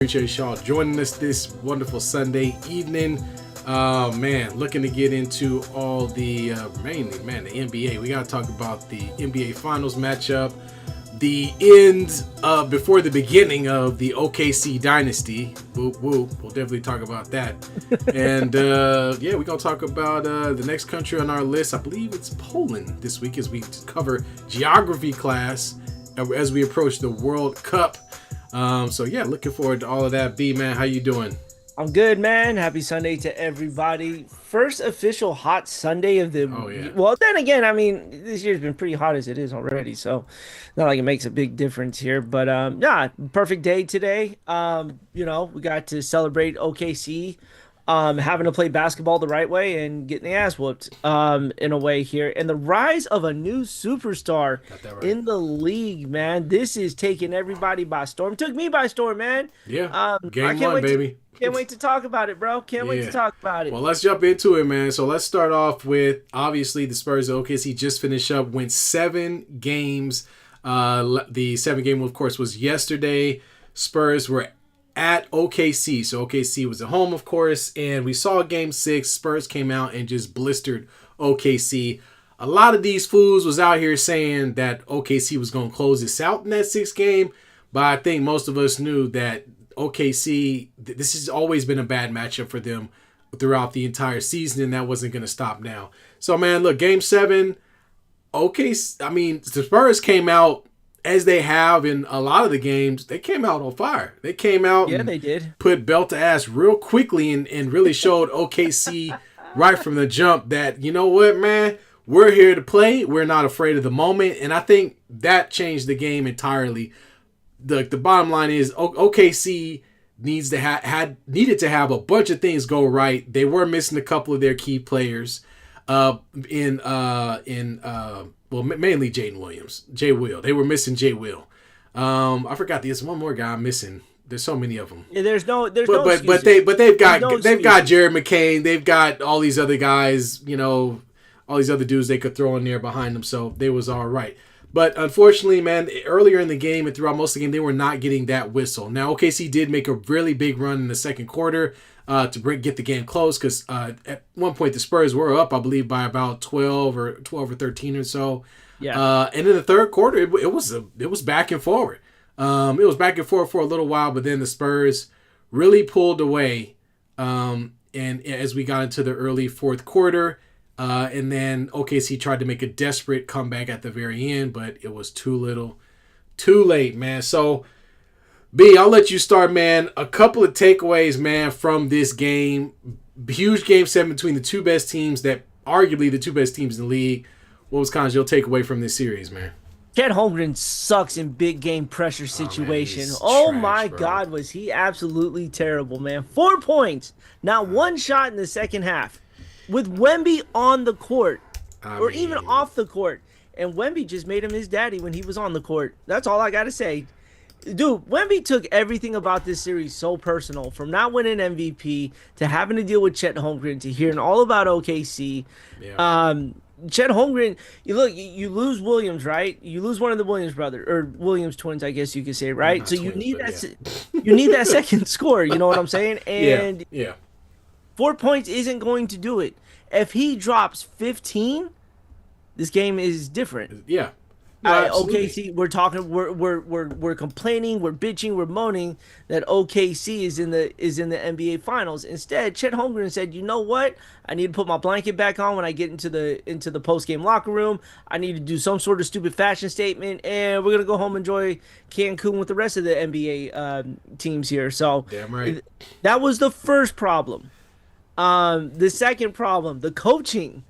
Appreciate y'all joining us this wonderful Sunday evening. Man, looking to get into all the mainly, man, the NBA. We got to talk about the NBA Finals matchup, the end before the beginning of the OKC dynasty. Whoop whoop. We'll definitely talk about that. And yeah, we're gonna talk about the next country on our list. I believe it's Poland this week as we cover geography class as we approach the World Cup. So yeah, looking forward to all of that. B, man, how you doing? I'm good, man. Happy Sunday to everybody. First official hot Sunday of the. Oh yeah. Well, then again, I mean, this year's been pretty hot as it is already, so not like it makes a big difference here. But yeah, perfect day today. We got to celebrate OKC having to play basketball the right way and getting the ass whooped in a way here. And the rise of a new superstar Right. in the league, man. This is taking everybody by storm. Took me by storm, man. Yeah. Game can't one, wait baby. Can't wait to talk about it, bro. Can't wait to talk about it. Well, let's jump into it, man. So let's start off with, obviously, the Spurs of OKC just finished up, went 7 games. The 7th game, of course, was yesterday. Spurs were at OKC. So OKC was at home, of course, and we saw game 6. Spurs came out and just blistered OKC. A lot of these fools was out here saying that OKC was going to close this out in that 6th game, but I think most of us knew that OKC, this has always been a bad matchup for them throughout the entire season, and that wasn't going to stop now. So, man, look, game 7, OKC, I mean, the Spurs came out as they have in a lot of the games. They came out on fire. They came out and they did put belt to ass real quickly and really showed OKC right from the jump that, you know what, man, we're here to play. We're not afraid of the moment, and I think that changed the game entirely. The bottom line is OKC needed to have a bunch of things go right. They were missing a couple of their key players, mainly Jaden Williams, Jay Will. They were missing Jay Will. I forgot there's one more guy I'm missing. There's so many of them. Yeah, they've got Jared McCain. They've got all these other guys. You know, all these other dudes they could throw in there behind them. So they was all right. But unfortunately, man, earlier in the game and throughout most of the game, they were not getting that whistle. Now, OKC did make a really big run in the second quarter to get the game close because at one point the Spurs were up, I believe, by about 12 or 13 or so. Yeah. And in the third quarter, it was back and forward. It was back and forth for a little while, but then the Spurs really pulled away. And as we got into the early fourth quarter. And then OKC tried to make a desperate comeback at the very end, but it was too little, too late, man. So, B, I'll let you start, man. A couple of takeaways, man, from this game. Huge game 7 between the two best teams, that arguably the two best teams in the league. What was kind of your takeaway from this series, man? Chet Holmgren sucks in big game pressure situation. My God, was he absolutely terrible, man. 4 points, not one shot in the second half. With Wemby on the court, even off the court. And Wemby just made him his daddy when he was on the court. That's all I got to say. Dude, Wemby took everything about this series so personal, from not winning MVP to having to deal with Chet Holmgren to hearing all about OKC. Yeah. Chet Holmgren, you lose Williams, right? You lose one of the Williams brothers, or Williams twins, I guess you could say, right? So you need that second score, you know what I'm saying? And yeah. 4 points isn't going to do it. If he drops 15, this game is different. Yeah. No, OKC, we're talking, we're complaining, we're bitching, we're moaning that OKC is in the NBA Finals. Instead, Chet Holmgren said, "You know what? I need to put my blanket back on when I get into the post game locker room. I need to do some sort of stupid fashion statement, and we're gonna go home and enjoy Cancun with the rest of the NBA teams here." So, damn right. That was the first problem. The second problem, the coaching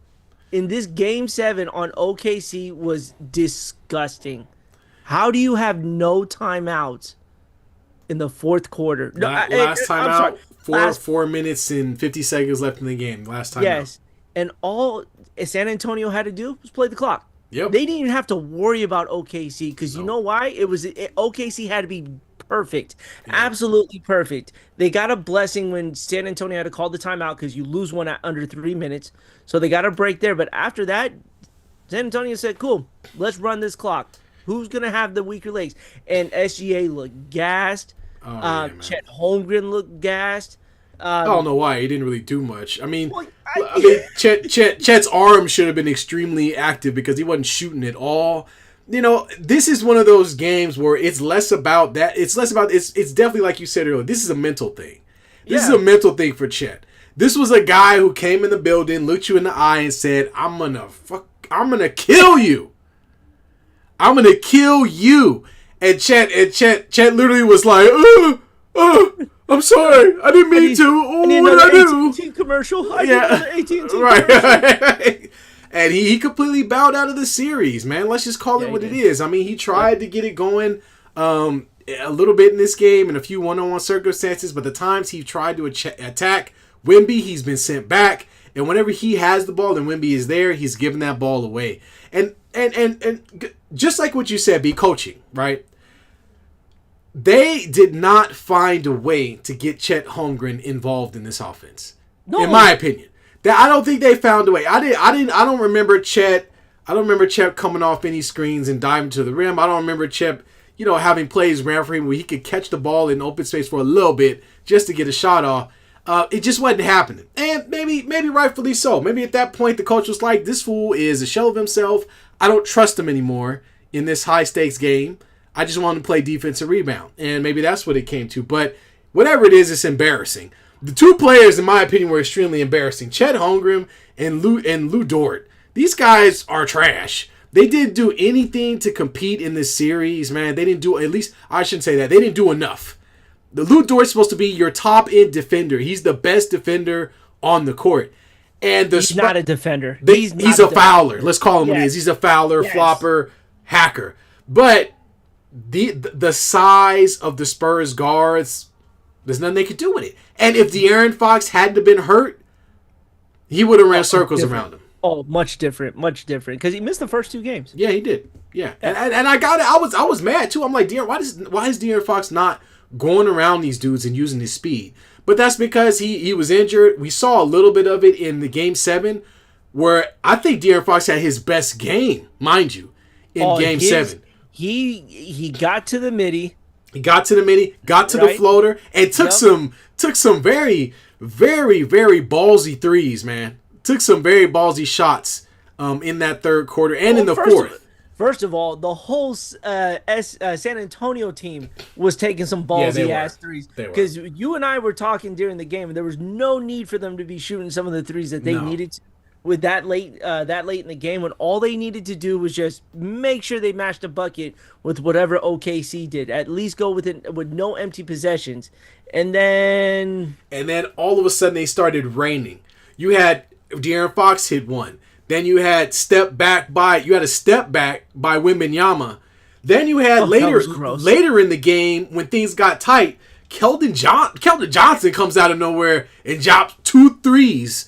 in this game 7 on OKC was disgusting. How do you have no timeouts in the fourth quarter? Last timeout, 4 minutes and 50 seconds left in the game. Last timeout. Yes, and all San Antonio had to do was play the clock. Yep. They didn't even have to worry about OKC because you know why? OKC had to be perfect, absolutely perfect. They got a blessing when San Antonio had to call the timeout because you lose one at under 3 minutes, so they got a break there. But after that, San Antonio said, "Cool, let's run this clock. Who's gonna have the weaker legs?" And SGA looked gassed. Oh, yeah, man. Chet Holmgren looked gassed. I don't know why he didn't really do much. I mean, Well, Chet's arm should have been extremely active because he wasn't shooting at all. You know, this is one of those games where it's less about that. It's less about it's definitely like you said earlier. This is a mental thing. This is a mental thing for Chet. This was a guy who came in the building, looked you in the eye, and said, "I'm gonna kill you. I'm gonna kill you." And Chet literally was like, I'm sorry. I didn't mean to. Oh, what did I do? AT&T commercial. I did another AT&T commercial. Right. And he completely bowed out of the series, man. Let's just call it what it is. I mean, he tried to get it going a little bit in this game in a few one-on-one circumstances, but the times he tried to attack Wemby, he's been sent back. And whenever he has the ball and Wemby is there, he's giving that ball away. And just like what you said, coaching, right? They did not find a way to get Chet Holmgren involved in this offense. No. In my opinion. I don't think they found a way. I don't remember Chet. I don't remember Chet coming off any screens and diving to the rim. I don't remember Chet, having plays ran for him where he could catch the ball in open space for a little bit just to get a shot off. It just wasn't happening. And maybe rightfully so. Maybe at that point the coach was like, this fool is a shell of himself. I don't trust him anymore in this high stakes game. I just want to play defense and rebound. And maybe that's what it came to. But whatever it is, it's embarrassing. The two players, in my opinion, were extremely embarrassing. Chet Holmgren and Lou Dort. These guys are trash. They didn't do anything to compete in this series, man. They didn't do, at least, I shouldn't say that. They didn't do enough. The Lou Dort's supposed to be your top-end defender. He's the best defender on the court. And he's not a defender. He's a fouler. Let's call him what he is. He's a fouler, flopper, hacker. But the size of the Spurs guards, there's nothing they could do with it. And if De'Aaron Fox hadn't have been hurt, he would have ran circles around him. Oh, much different, because he missed the first two games. Yeah, he did. Yeah, and I got it. I was mad too. I'm like, why is De'Aaron Fox not going around these dudes and using his speed? But that's because he was injured. We saw a little bit of it in the game 7, where I think De'Aaron Fox had his best game, mind you, in game 7. He got to the midi. He got to the midi, got to the floater, and took some very, very, very ballsy threes, man. Took some very ballsy shots in that third quarter and in the fourth. First of all, the whole San Antonio team was taking some ballsy-ass threes. Because you and I were talking during the game, and there was no need for them to be shooting some of the threes that they needed to. With that late in the game, when all they needed to do was just make sure they matched a bucket with whatever OKC did. At least go with no empty possessions, and then all of a sudden they started raining. You had De'Aaron Fox hit one. Then you had a step back by Wembanyama. Then you had later in the game when things got tight, Keldon Johnson comes out of nowhere and drops 2 threes.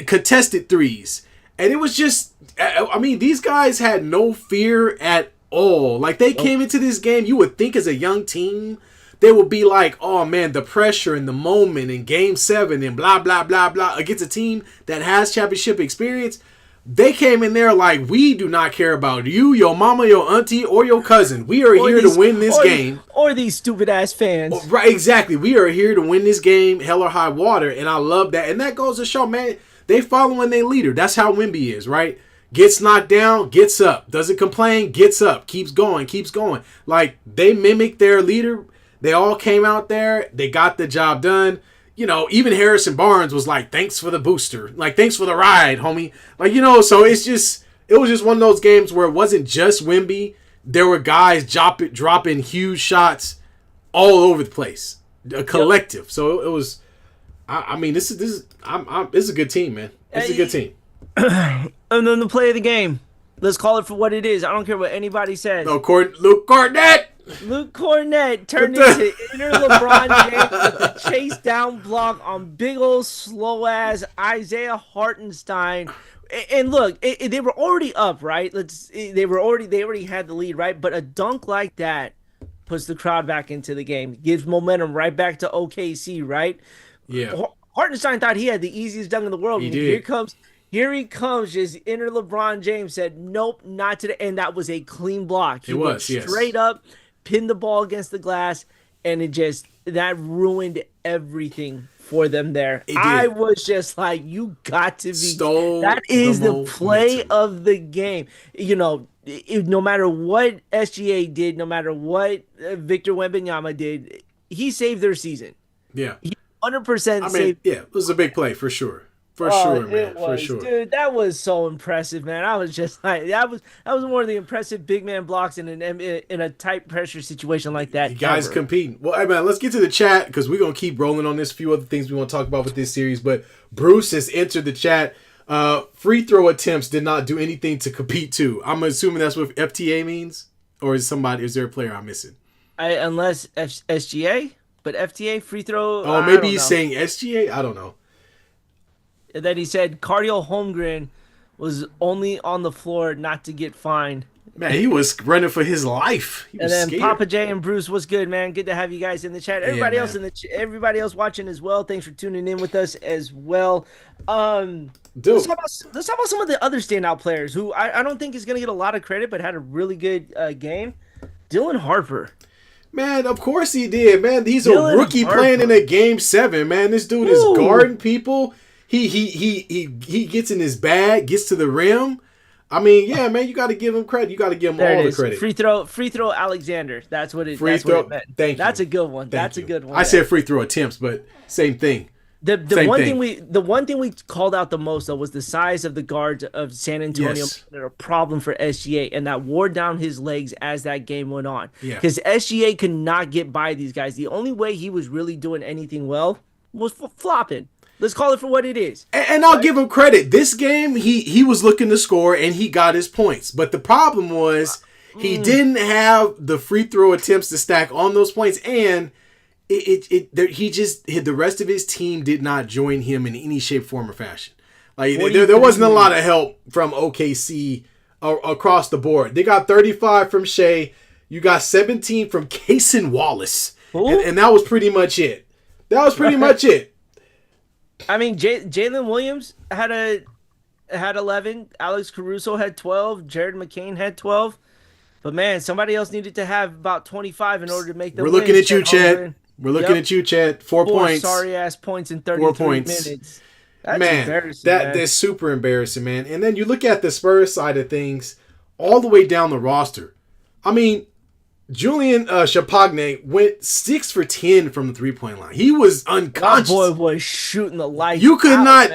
Contested threes, and it was just, I mean, these guys had no fear at all. Like, they came into this game, you would think as a young team they would be like, oh man, the pressure and the moment in game 7 and blah blah blah blah against a team that has championship experience. They came in there like, we do not care about you, your mama, your auntie, or your cousin. We are here to win this game. Or these stupid-ass fans. Right, exactly. We are here to win this game, hell or high water, and I love that. And that goes to show, man, they following their leader. That's how Wemby is, right? Gets knocked down, gets up. Doesn't complain, gets up. Keeps going. Like, they mimic their leader. They all came out there. They got the job done. Even Harrison Barnes was like, thanks for the booster. Like, thanks for the ride, homie. Like, so it was just one of those games where it wasn't just Wemby. There were guys dropping huge shots all over the place. A collective. Yep. So it was, I mean, this is a good team, man. It's a good team. And then the play of the game. Let's call it for what it is. I don't care what anybody says. No, Luke Cornett. Luke Cornett turned into inner LeBron James with the chase down block on big old slow ass Isaiah Hartenstein. And look, they were already up, right? They already had the lead, right? But a dunk like that puts the crowd back into the game, gives momentum right back to OKC, right? Yeah. Hartenstein thought he had the easiest dunk in the world. He did. Here he comes, just inner LeBron James said, nope, not today. And that was a clean block. He went straight up, pinned the ball against the glass, and that ruined everything for them there. It did. I was just like, you got to be. Stole That is the momentum. play of the game. No matter what SGA did, no matter what Victor Wembanyama did, he saved their season. Yeah. He 100% saved. Yeah, it was a big play for sure. For sure, man. For sure. Dude, that was so impressive, man. I was just like, that was one of the impressive big man blocks in a tight pressure situation like that. You guys competing. Well, hey, man, let's get to the chat because we're going to keep rolling on this. A few other things we want to talk about with this series. But Bruce has entered the chat. Free throw attempts did not do anything to compete to. I'm assuming that's what FTA means? Or is there a player I'm missing? Unless SGA, but FTA, free throw. Oh, maybe he's saying SGA? I don't know. And then he said Cardio Holmgren was only on the floor not to get fined. Man, he was running for his life. He was and then scared. Papa J and Bruce, what's good, man? Good to have you guys in the chat. Everybody else everybody else watching as well. Thanks for tuning in with us as well. Let's talk about some of the other standout players who I don't think is going to get a lot of credit, but had a really good game. Dylan Harper. Man, of course he did, man. He's a rookie playing in a game 7, man. This dude is guarding people. He gets in his bag, gets to the rim. I mean, yeah, man, you got to give him credit. You got to give him all the credit. Free throw Alexander. That's what it meant. Thank you. That's a good one. That's a good one. I said free throw attempts, but same thing. The one thing we called out the most though was the size of the guards of San Antonio. Yes. They're a problem for SGA, and that wore down his legs as that game went on. Yeah. Because SGA could not get by these guys. The only way he was really doing anything well was flopping. Let's call it for what it is. And I'll give him credit. This game, he was looking to score, and he got his points. But the problem was he didn't have the free throw attempts to stack on those points, and the rest of his team did not join him in any shape, form, or fashion. Like there wasn't a lot of help from OKC across the board. They got 35 from Shea. You got 17 from Cason Wallace, and that was pretty much it. I mean, Jalen Williams had 11. Alex Caruso had 12. Jared McCain had 12. But man, somebody else needed to have about 25 in order to make the win. We're looking at you, Chet. We're looking at you, Chet. 4 points. Sorry ass points in 33 minutes. That's embarrassing. That's super embarrassing, man. And then you look at the Spurs side of things, all the way down the roster. I mean, Julian Champagne went 6 for 10 from the 3-point line. He was unconscious. That boy was shooting the lights. You could not.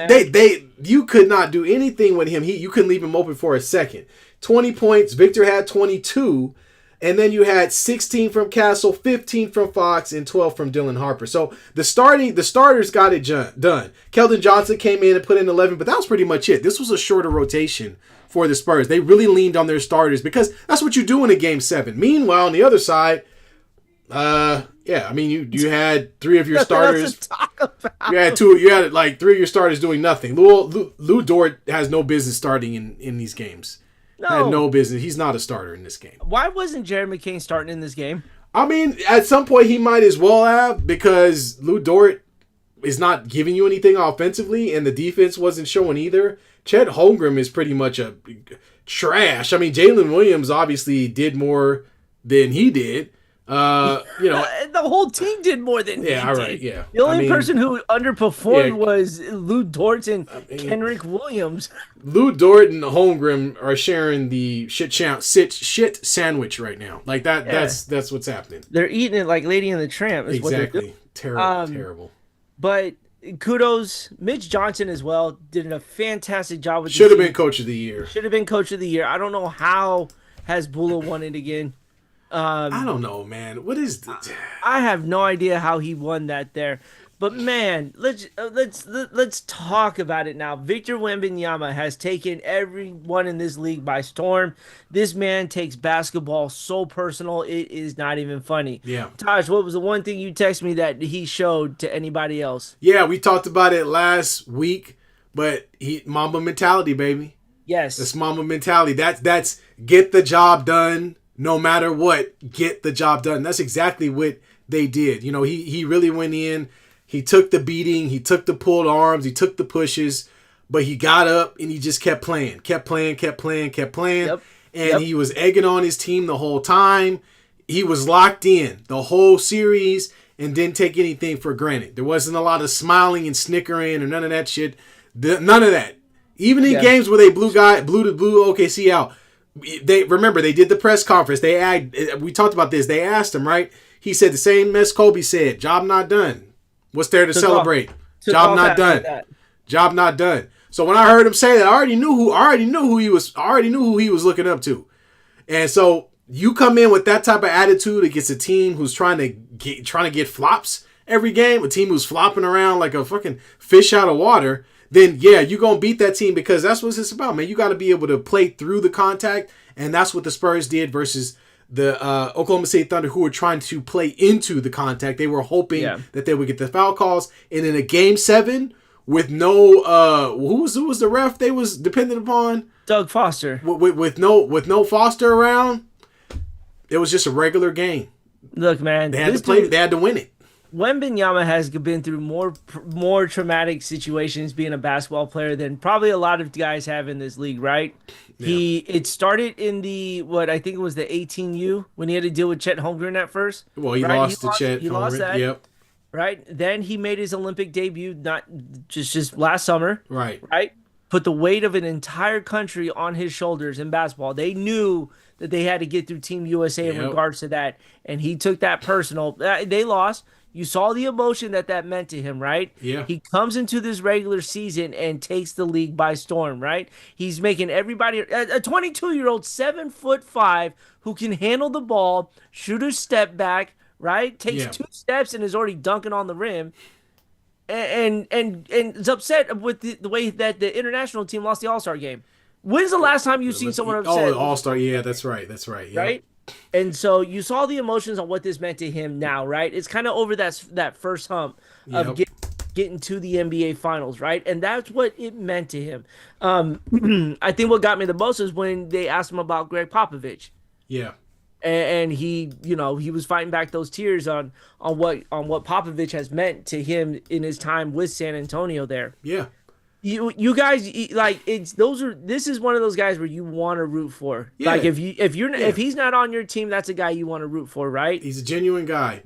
You could not do anything with him. You couldn't leave him open for a second. 20 points. Victor had 22, and then you had 16 from Castle, 15 from Fox, and 12 from Dylan Harper. So the starters got it done. Keldon Johnson came in and put in 11, but that was pretty much it. This was a shorter rotation for the Spurs. They really leaned on their starters because that's what you do in a game 7. Meanwhile, on the other side, I mean, you had 3 of your starters. You had like 3 of your starters doing nothing. Lou Dort has no business starting in these games. No. Had no business. He's not a starter in this game. Why wasn't Jared McCain starting in this game? I mean, at some point he might as well have, because Lou Dort is not giving you anything offensively, and the defense wasn't showing either. Chet Holmgren is pretty much a trash. I mean, Jalen Williams obviously did more than he did. The whole team did more than he did. Right, yeah. The only person who underperformed was Lou Dort and Kenrick Williams. Lou Dort and Holmgren are sharing the shit sandwich right now. Like that. Yeah. That's what's happening. They're eating it like Lady and the Tramp. Is exactly. What terrible. But kudos, Mitch Johnson as well did a fantastic job with. Should have been coach of the year. I don't know how Hasbulla won it again. I don't know, man. What is this? I have no idea how he won that there. But man, let's talk about it now. Victor Wembanyama has taken everyone in this league by storm. This man takes basketball so personal, it is not even funny. Yeah. Taj, what was the one thing you texted me that he showed to anybody else? Yeah, we talked about it last week, but Mamba mentality, baby. Yes. That's Mamba mentality. That's get the job done. No matter what, get the job done. That's exactly what they did. You know, he really went in. He took the beating. He took the pulled arms. He took the pushes. But he got up and he just kept playing. Yep. And he was egging on his team the whole time. he was locked in the whole series and didn't take anything for granted. There wasn't a lot of smiling and snickering or none of that shit. None of that. Even in games where they blew OKC out, they did the press conference. We talked about this. They asked him, right? He said the same as Kobe said, job not done. What's there to celebrate? Job not done. Job not done. So when I heard him say that, I already knew who he was looking up to. And so you come in with that type of attitude against a team who's trying to get flops every game, a team who's flopping around like a fucking fish out of water, then yeah, you're going to beat that team because that's what it's about, man. You got to be able to play through the contact, and that's what the Spurs did versus the Oklahoma City Thunder, who were trying to play into the contact. They were hoping that they would get the foul calls, and in a Game 7 with no who was the ref they was dependent upon? Doug Foster. With no Foster around, it was just a regular game. Look, man, they had to play. They had to win it. Wembanyama has been through more traumatic situations being a basketball player than probably a lot of guys have in this league, right? Yeah. It started in I think it was the 18U when he had to deal with Chet Holmgren at first. Well, he lost to Chet. He lost that. Yep. Right. Then he made his Olympic debut not just last summer. Right. Right. Put the weight of an entire country on his shoulders in basketball. They knew that they had to get through Team USA in regards to that, and he took that personal. They lost. You saw the emotion that meant to him, right? Yeah. He comes into this regular season and takes the league by storm, right? He's making everybody a 22-year-old, 7'5", who can handle the ball, shoot a step back, right? Takes 2 steps and is already dunking on the rim. And is upset with the way that the international team lost the All-Star game. When's the last time you've seen someone upset? Oh, All-Star, yeah, that's right. Yep. Right? And so you saw the emotions on what this meant to him now, right? It's kind of over that first hump of getting to the NBA Finals, right? And that's what it meant to him. I think what got me the most is when they asked him about Greg Popovich. Yeah. And he, he was fighting back those tears on what Popovich has meant to him in his time with San Antonio there. Yeah. You guys this is one of those guys where you want to root for. Yeah. Like if he's not on your team, that's a guy you want to root for, right? He's a genuine guy,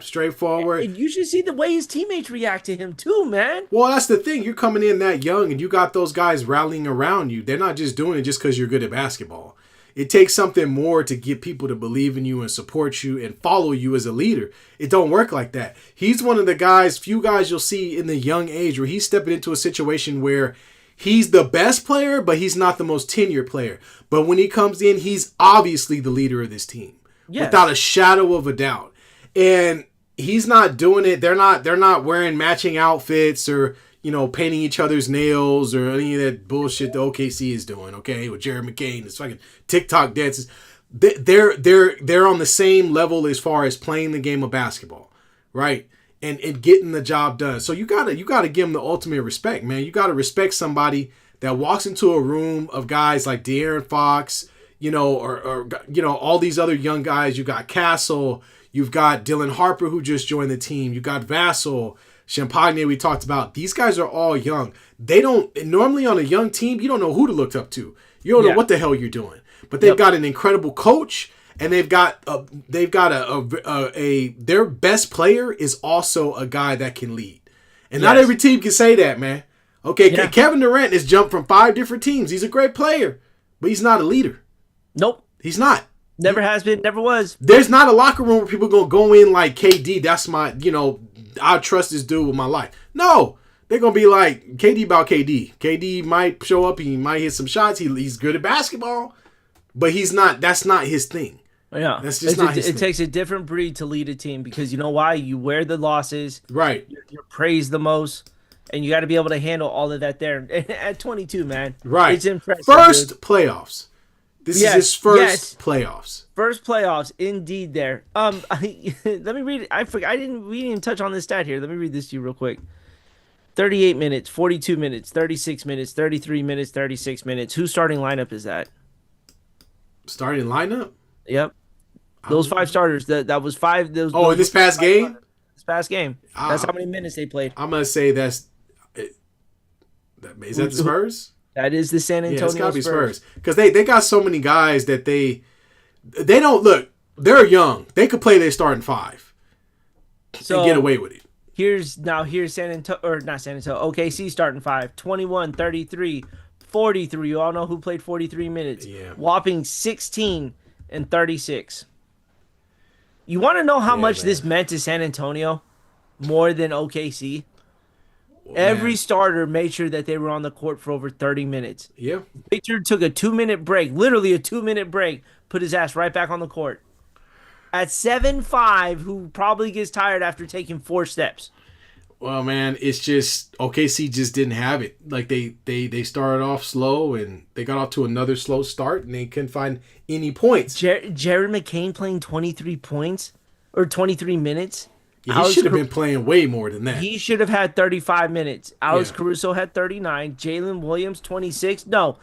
straightforward. And you should see the way his teammates react to him too, man. Well, that's the thing. You're coming in that young, and you got those guys rallying around you. They're not just doing it just because you're good at basketball. It takes something more to get people to believe in you and support you and follow you as a leader. It don't work like that. He's one of the few guys you'll see in the young age where he's stepping into a situation where he's the best player, but he's not the most tenured player. But when he comes in, he's obviously the leader of this team, without a shadow of a doubt. And he's not doing it. They're not wearing matching outfits or painting each other's nails or any of that bullshit the OKC is doing, okay, with Jared McCain, his fucking TikTok dances. They're on the same level as far as playing the game of basketball, right? And getting the job done. So you gotta give them the ultimate respect, man. You gotta respect somebody that walks into a room of guys like De'Aaron Fox, or all these other young guys. You got Castle, you've got Dylan Harper who just joined the team, you got Vassell, Champagne, we talked about. These guys are all young. They don't normally on a young team. You don't know who to look up to. You don't know what the hell you're doing. But they've got an incredible coach, and they've got their best player is also a guy that can lead. And not every team can say that, man. Okay, Kevin Durant has jumped from 5 different teams. He's a great player, but he's not a leader. Nope, he's not. Never has been. Never was. There's not a locker room where people gonna go in like KD. That's my I trust this dude with my life. No, they're going to be like, KD about KD. KD might show up. He might hit some shots. He's good at basketball, but he's not. That's not his thing. Yeah. That's just not his thing. It takes a different breed to lead a team because you know why? You wear the losses. Right. You're praised the most, and you got to be able to handle all of that there. At 22, man. Right. It's impressive. First playoffs. This is his first playoffs. First playoffs, indeed. There. Let me read it. We didn't even touch on this stat here. Let me read this to you real quick. 38 minutes, 42 minutes, 36 minutes, 33 minutes, 36 minutes. Whose starting lineup is that? Starting lineup? Yep. Those 5 starters. That was 5. Those. In this past game. This past game. That's how many minutes they played. I'm gonna say is that the Spurs? That is the San Antonio Spurs. It's got to be Spurs. Because they got so many guys that they don't look. they're young. They could play their starting five and get away with it. Here's San Antonio, or not San Antonio, OKC starting five, 21, 33, 43. You all know who played 43 minutes. Yeah. Whopping 16 and 36. You want to know how much this meant to San Antonio? More than OKC? Every starter made sure that they were on the court for over 30 minutes. Yeah. Victor took a 2-minute break, literally a 2-minute break, put his ass right back on the court. At 7'5", who probably gets tired after taking 4 steps. Well, man, it's just OKC just didn't have it. Like they started off slow and they got off to another slow start and they couldn't find any points. Jared McCain playing 23 points or 23 minutes. Yeah, he should have been playing way more than that. He should have had 35 minutes. Alex Caruso had 39. Jalen Williams 26. No,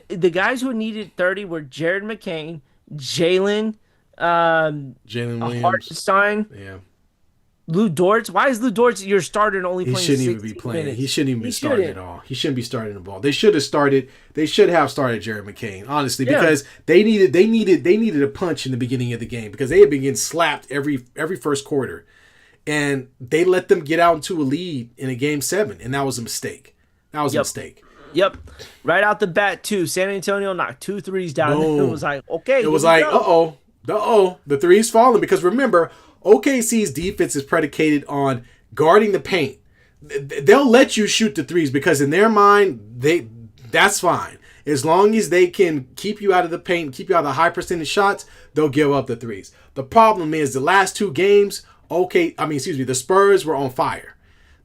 the guys who needed 30 were Jared McCain, Jalen Williams, Hartenstein, Lou Dortz. Why is Lou Dortz your starter and only playing 16 minutes? He shouldn't even be playing. He shouldn't even be starting at all. He shouldn't be starting the ball. They should have started Jared McCain, honestly, because they needed a punch in the beginning of the game because they had been getting slapped every first quarter. And they let them get out into a lead in a game 7, and that was a mistake. That was a mistake. Yep. Right out the bat, too. San Antonio knocked 2 threes down. Boom. It was like, okay. It was like, the three's falling. Because remember, OKC's defense is predicated on guarding the paint. They'll let you shoot the threes because in their mind, that's fine. As long as they can keep you out of the paint, keep you out of the high percentage shots, they'll give up the threes. The problem is the last 2 games, the Spurs were on fire.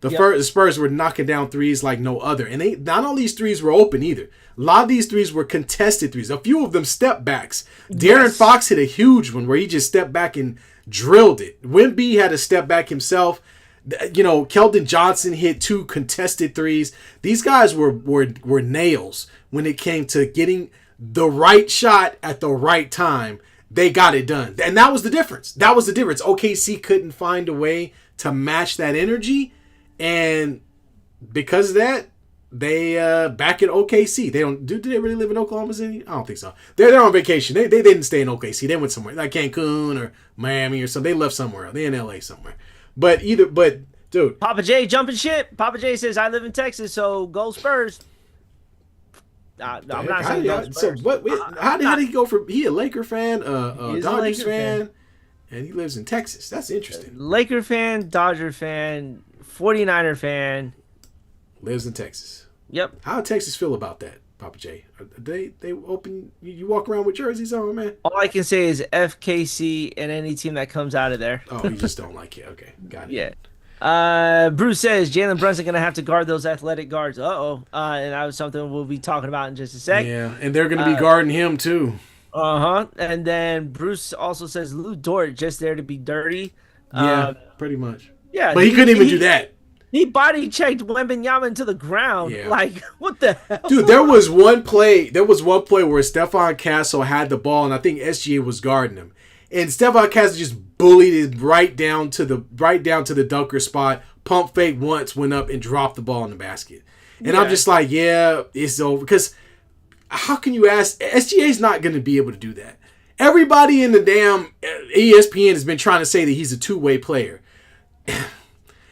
The Spurs were knocking down threes like no other. And not all these threes were open either. A lot of these threes were contested threes. A few of them step backs. De'Aaron Fox hit a huge one where he just stepped back and drilled it. Wemby had a step back himself. Keldon Johnson hit 2 contested threes. These guys were nails when it came to getting the right shot at the right time. They got it done. And that was the difference. OKC couldn't find a way to match that energy. And because of that, they back in OKC. Do they really live in Oklahoma City? I don't think so. They're on vacation. They didn't stay in OKC. They went somewhere like Cancun or Miami or something. They left somewhere. They're in LA somewhere. But dude. Papa J jumping shit. Papa J says, I live in Texas, so go Spurs. I'm not saying go Spurs. So how did he go from he a Laker fan, Dodgers fan, and he lives in Texas? That's interesting. Laker fan, Dodger fan, 49er fan. Lives in Texas. Yep. How Texas feel about that, Papa J? They open? You walk around with jerseys on, man? All I can say is FKC and any team that comes out of there. Oh, you just don't like it. Okay, got it. Yeah. Bruce says Jalen Brunson going to have to guard those athletic guards. And that was something we'll be talking about in just a sec. Yeah, and they're going to be guarding him too. And then Bruce also says Lou Dort just there to be dirty. Yeah, pretty much. Yeah, but he couldn't even do that. He body checked Wembanyama into the ground. Yeah. Like, what the hell? Dude, there was one play where Stephon Castle had the ball, and I think SGA was guarding him. And Stephon Castle just bullied it right down to the dunker spot. Pump fake once, went up and dropped the ball in the basket. And I'm just like, yeah, it's over. Because how can you ask? SGA's not going to be able to do that. Everybody in the damn ESPN has been trying to say that he's a two-way player.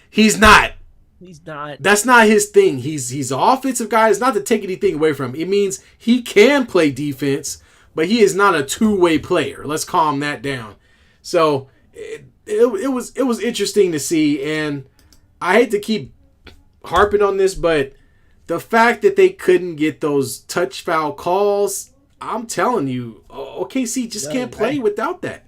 He's not. He's not. That's not his thing. He's an offensive guy. It's not to take anything away from him. It means he can play defense, but he is not a two-way player. Let's calm that down. So it was interesting to see, and I hate to keep harping on this, but the fact that they couldn't get those touch foul calls, I'm telling you, OKC just can't play without that.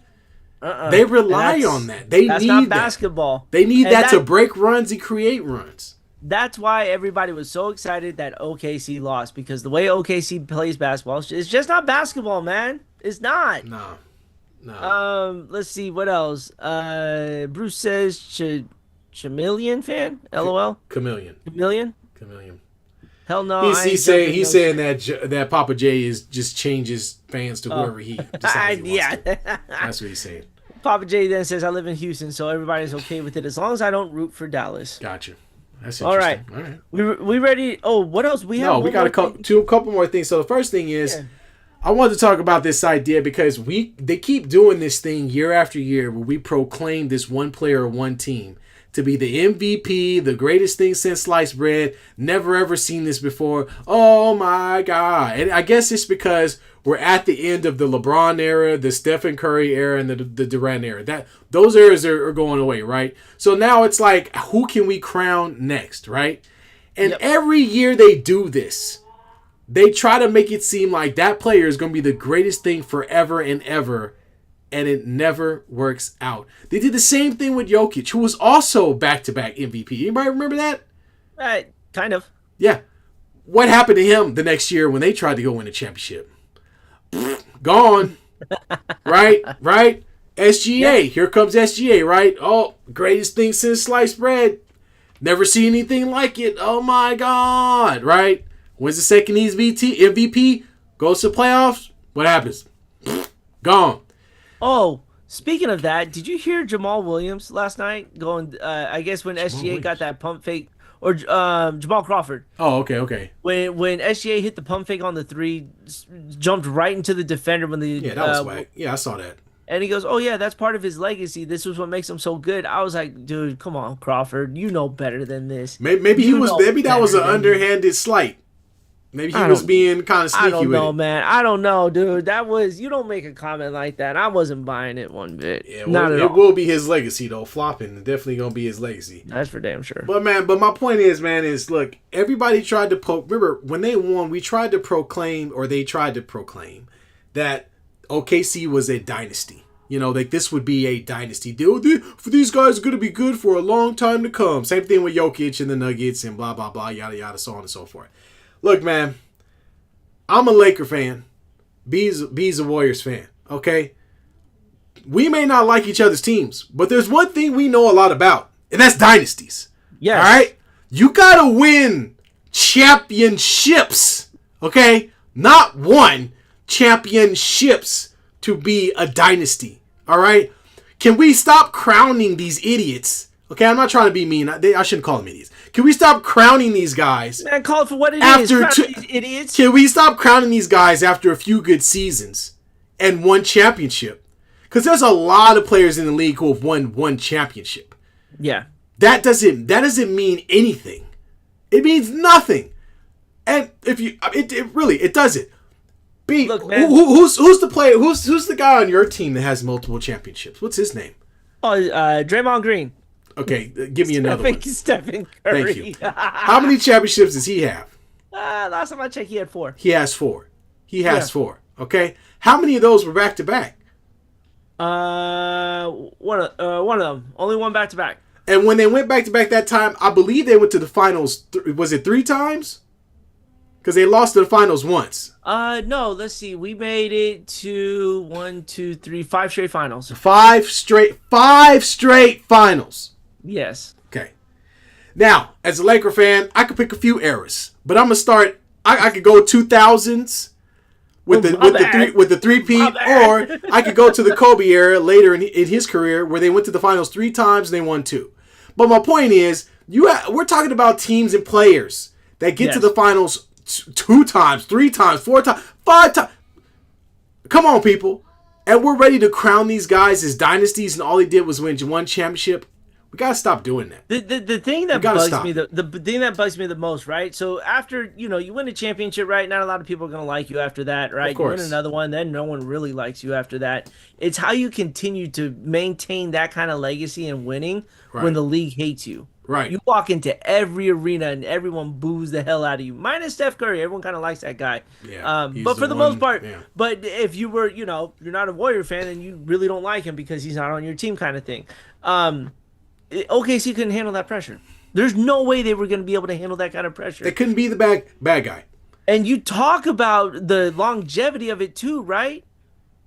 They rely on that. That's need not basketball. They need that to break runs and create runs. That's why everybody was so excited that OKC lost, because the way OKC plays basketball is just not basketball, man. It's not. No. Let's see what else. Bruce says Chameleon fan. LOL. Chameleon. Hell no. He's saying that Papa J just changes fans to whoever he decides he wants to. That's what he's saying. Papa J then says, I live in Houston, so everybody's okay with it as long as I don't root for Dallas. Gotcha. That's interesting. All right. We ready? Oh, what else? We got a couple more things. So the first thing is, I wanted to talk about this idea because they keep doing this thing year after year where we proclaim this one player or one team to be the MVP, the greatest thing since sliced bread. Never ever seen this before. Oh my God. And I guess it's because we're at the end of the LeBron era, the Stephen Curry era, and the Durant era. Those eras are going away, right? So now it's like, who can we crown next, right? And every year they do this. They try to make it seem like that player is going to be the greatest thing forever and ever, and it never works out. They did the same thing with Jokic, who was also back-to-back MVP. Anybody remember that? Kind of. Yeah. What happened to him the next year when they tried to go win a championship? Gone. Right? SGA. Yeah. Here comes SGA, right? Oh, greatest thing since sliced bread. Never seen anything like it. Oh, my God. Right? Wins the second MVP, goes to playoffs. What happens? Gone. Oh, speaking of that, did you hear Jamal Williams last night going? I guess when SGA got that pump fake, or Jamal Crawford. Oh, okay. When SGA hit the pump fake on the three, jumped right into the defender when the that was whack. Yeah, I saw that. And he goes, "Oh yeah, that's part of his legacy. This was what makes him so good." I was like, "Dude, come on, Crawford. You know better than this." Maybe that was an underhanded slight. Maybe he was being kind of sneaky with it. I don't know, man. I don't know, dude. You don't make a comment like that. I wasn't buying it one bit. Yeah, it will be his legacy, though. Flopping, definitely going to be his legacy. That's for damn sure. But my point is, look, everybody tried to remember, when they won, we tried to proclaim, or they tried to proclaim, that OKC was a dynasty. You know, like this would be a dynasty. These guys are going to be good for a long time to come. Same thing with Jokic and the Nuggets and blah, blah, blah, yada, yada, so on and so forth. Look, man, I'm a Laker fan. B's a Warriors fan, okay? We may not like each other's teams, but there's one thing we know a lot about, and that's dynasties. Yes. All right? You got to win championships, okay? Not one, championships to be a dynasty, all right? Can we stop crowning these idiots? Okay, I'm not trying to be mean. I shouldn't call them idiots. Can we stop crowning these guys? Man, call it for what it is. These idiots. Can we stop crowning these guys after a few good seasons and one championship? Because there's a lot of players in the league who have won one championship. Yeah. That doesn't mean anything. It means nothing. And if you, it doesn't. Look, man. Who's the player? Who's the guy on your team that has multiple championships? What's his name? Oh, Draymond Green. Okay, give me another one. Stephen Curry. Thank you. How many championships does he have? Last time I checked, he had 4. He has 4. He has 4. Okay. How many of those were back to back? One of them. Only one back to back. And when they went back to back that time, I believe they went to the finals. Was it 3 times? Because they lost to the finals once. No. Let's see. We made it to 1, 2, 3, 5 straight finals. 5 straight finals. Yes. Okay. Now, as a Laker fan, I could pick a few eras, but I'm gonna start. I could go 2000s with the three-peat, or I could go to the Kobe era later in his career, where they went to the finals 3 times and they won 2. But my point is, we're talking about teams and players that get to the finals 2 times, 3 times, 4 times, 5 times. Come on, people. And we're ready to crown these guys as dynasties, and all they did was win one championship. We gotta stop doing that. The thing that bugs me, the thing that bugs me the most, right? So after you win a championship, right? Not a lot of people are gonna like you after that, right? Of course. You win another one, then no one really likes you after that. It's how you continue to maintain that kind of legacy and winning when the league hates you. Right. You walk into every arena and everyone boos the hell out of you. Minus Steph Curry. Everyone kind of likes that guy. Yeah. But for the most part, but if you were, you're not a Warrior fan and you really don't like him because he's not on your team kind of thing. OKC couldn't handle that pressure. There's no way they were going to be able to handle that kind of pressure. They couldn't be the bad guy. And you talk about the longevity of it too, right?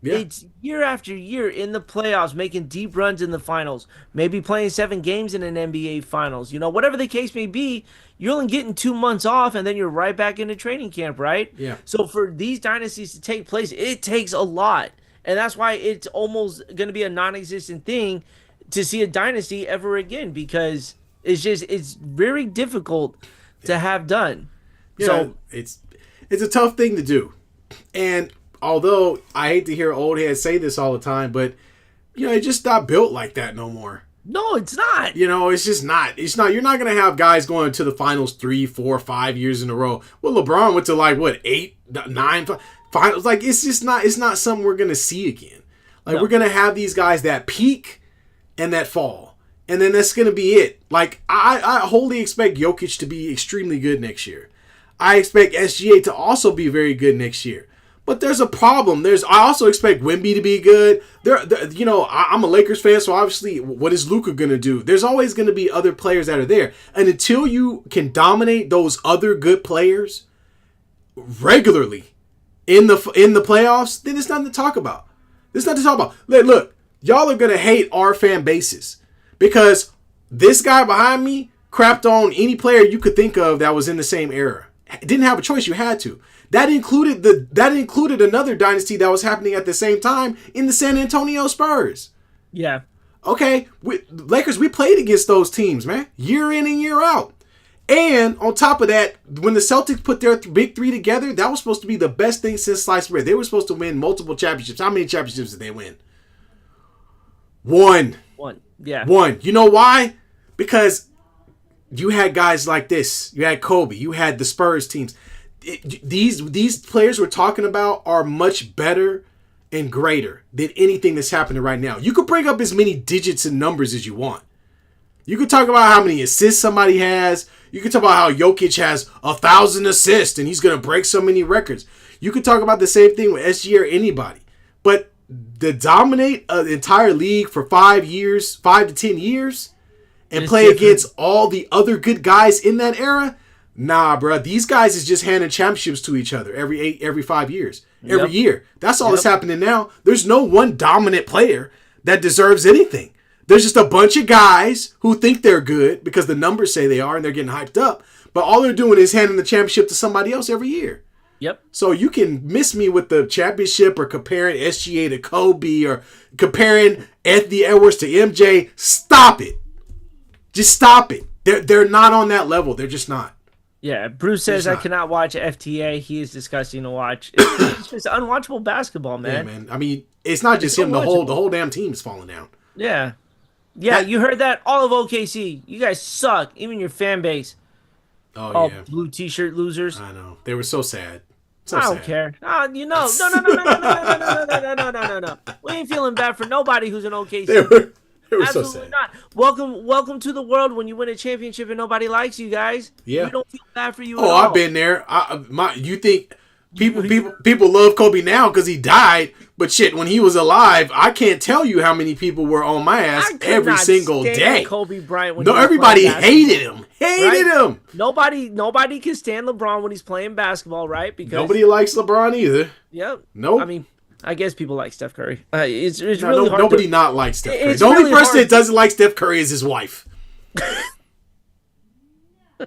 Yeah. It's year after year in the playoffs, making deep runs in the finals, maybe playing 7 games in an NBA finals. Whatever the case may be, you're only getting 2 months off, and then you're right back into training camp, right? Yeah. So for these dynasties to take place, it takes a lot. And that's why it's almost going to be a non-existent thing to see a dynasty ever again, because it's very difficult to have done. Yeah, so it's a tough thing to do. And although I hate to hear old heads say this all the time, but it's just not built like that no more. No, it's not. It's just not. It's not. You're not going to have guys going to the finals 3, 4, 5 years in a row. Well, LeBron went to 8, 9 finals. It's just not. It's not something we're going to see again. We're going to have these guys that peak and that fall, and then that's going to be it. I wholly expect Jokic to be extremely good next year. I expect SGA to also be very good next year. But there's a problem. I also expect Wemby to be good. I'm a Lakers fan, so obviously, what is Luka going to do? There's always going to be other players that are there. And until you can dominate those other good players regularly in the playoffs, then there's nothing to talk about. There's nothing to talk about. Look, y'all are going to hate our fan bases because this guy behind me crapped on any player you could think of that was in the same era. Didn't have a choice. You had to. That included another dynasty that was happening at the same time in the San Antonio Spurs. Yeah. Okay, Lakers, we played against those teams, man, year in and year out. And on top of that, when the Celtics put their big three together, that was supposed to be the best thing since sliced bread. They were supposed to win multiple championships. How many championships did they win? One. Yeah. One. You know why? Because you had guys like this. You had Kobe. You had the Spurs teams. These players we're talking about are much better and greater than anything that's happening right now. You could bring up as many digits and numbers as you want. You could talk about how many assists somebody has. You could talk about how Jokic has 1,000 assists and he's going to break so many records. You could talk about the same thing with SG or anybody. But to dominate an entire league for 5 years, 5 to 10 years, and play against all the other good guys in that era, nah, bro. These guys is just handing championships to each other every 5 years. Every year. That's all that's happening now. There's no one dominant player that deserves anything. There's just a bunch of guys who think they're good because the numbers say they are and they're getting hyped up. But all they're doing is handing the championship to somebody else every year. Yep. So you can miss me with the championship or comparing SGA to Kobe or comparing Anthony Edwards to MJ. Stop it. Just stop it. They're not on that level. They're just not. Yeah, Bruce says I cannot watch FTA. He is disgusting to watch. It's just unwatchable basketball, man. Yeah, man. I mean, it's not just him. The whole damn team's falling down. Yeah. Yeah, you heard that? All of OKC. You guys suck. Even your fan base. Oh, yeah. Blue t-shirt losers. I know. They were so sad. I don't care. No. We ain't feeling bad for nobody who's an OKC. They were Absolutely so sad. not. Welcome to the world when you win a championship and nobody likes you guys. Yeah. We don't feel bad for you at Oh, all. I've been there. You think people love Kobe now because he died, but shit, when he was alive, I can't tell you how many people were on my ass every single day. Kobe Bryant. When Everybody hated him. Hated him. Nobody can stand LeBron when he's playing basketball, right? Because nobody likes LeBron either. Yep. Nope. I mean, I guess people like Steph Curry. It's really hard. Nobody not like Steph Curry. The Really only person that doesn't like Steph Curry is his wife. For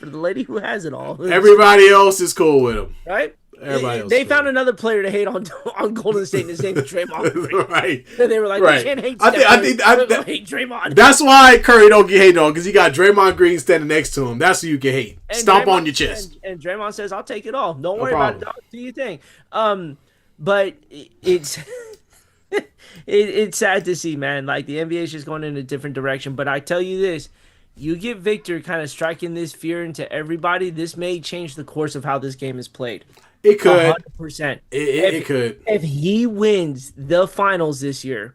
the lady who has it all. Everybody else is cool with him. Right? Everybody else. They found another player to hate on Golden State, and his name is Draymond Green. Right. And they were like, right. we can't hate Steph Curry. I hate Draymond. That's why Curry don't get hated on, because he got Draymond Green standing next to him. That's who you can hate. And Stomp on your chest. And Draymond says, I'll take it all. Don't worry about it, dog. Do your thing. But it's it's sad to see, man. Like, the NBA is just going in a different direction. But I tell you this, you get Victor kind of striking this fear into everybody, this may change the course of how this game is played. It could. 100%. It could. If he wins the finals this year,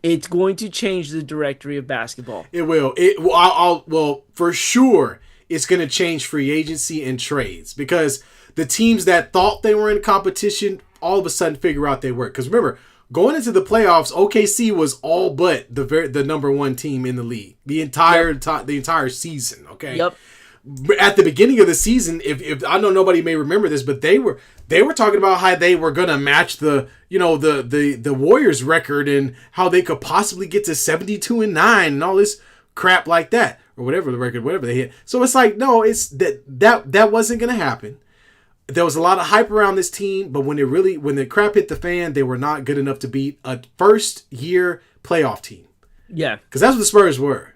it's going to change the directory of basketball. It will. Well, for sure, it's going to change free agency and trades, because the teams that thought they were in competition all of a sudden figure out they were. Because remember, going into the playoffs, OKC was all but the number one team in the league the entire season. Okay. Yep. At the beginning of the season, if I know nobody may remember this, but they were talking about how they were gonna match the Warriors record and how they could possibly get to 72-9 and all this crap like that, or whatever they hit. So it's like, no, it's that wasn't gonna happen. There was a lot of hype around this team, but when the crap hit the fan, they were not good enough to beat a first year playoff team. Yeah, because that's what the Spurs were.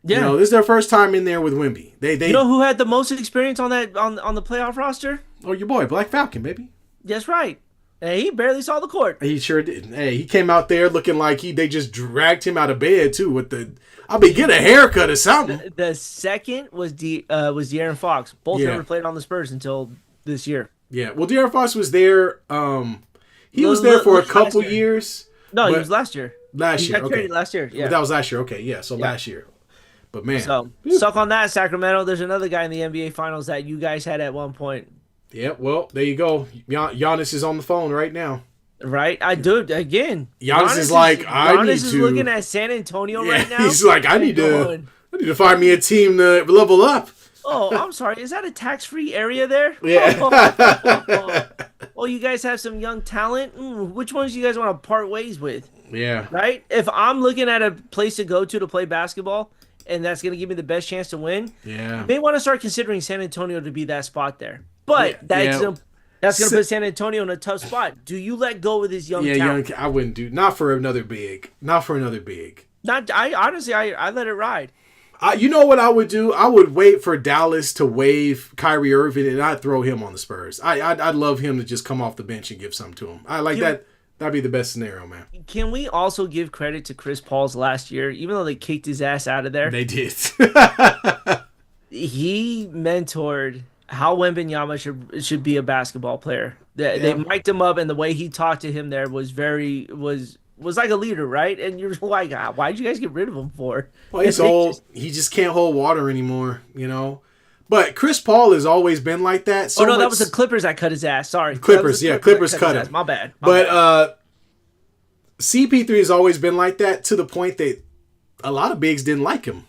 Yeah. You know, this is their first time in there with Wemby. They You know who had the most experience on that on the playoff roster? Oh, your boy, Black Falcon, baby. That's right. Hey, he barely saw the court. He sure did. Hey, he came out there looking like they just dragged him out of bed too with get a haircut or something. The second was De'Aaron Fox. Both never played on the Spurs until this year. Yeah. Well, De'Aaron Fox was there. He was there for a couple years. No, he was last year. Last year, okay. Last year, yeah. But that was last year, okay, yeah. So last year. But man, so suck on that, Sacramento. There's another guy in the NBA Finals that you guys had at one point. Yeah, well, there you go. Giannis is on the phone right now. Right, I do again. Giannis is like, Giannis is looking at San Antonio right now. He's like, I need to find me a team to level up. Oh, I'm sorry. Is that a tax-free area there? Yeah. Oh, you guys have some young talent. Which ones do you guys want to part ways with? Yeah. Right. If I'm looking at a place to go to play basketball, and that's going to give me the best chance to win, yeah, they want to start considering San Antonio to be that spot there. But that's going to put San Antonio in a tough spot. Do you let go of this young talent? I wouldn't do. Not for another big. I let it ride. You know what I would do? I would wait for Dallas to waive Kyrie Irving, and I'd throw him on the Spurs. I'd love him to just come off the bench and give something to him. I like that. That'd be the best scenario, man. Can we also give credit to Chris Paul's last year, even though they kicked his ass out of there? They did. He mentored how Wembanyama should be a basketball player. They mic'd him up, and the way he talked to him there was like a leader, right? And you're like, why'd you guys get rid of him for? Well, he's old. He just can't hold water anymore, you know? But Chris Paul has always been like that. That was the Clippers that cut his ass. Sorry. Clippers cut him. My bad. But CP3 has always been like that to the point that a lot of bigs didn't like him.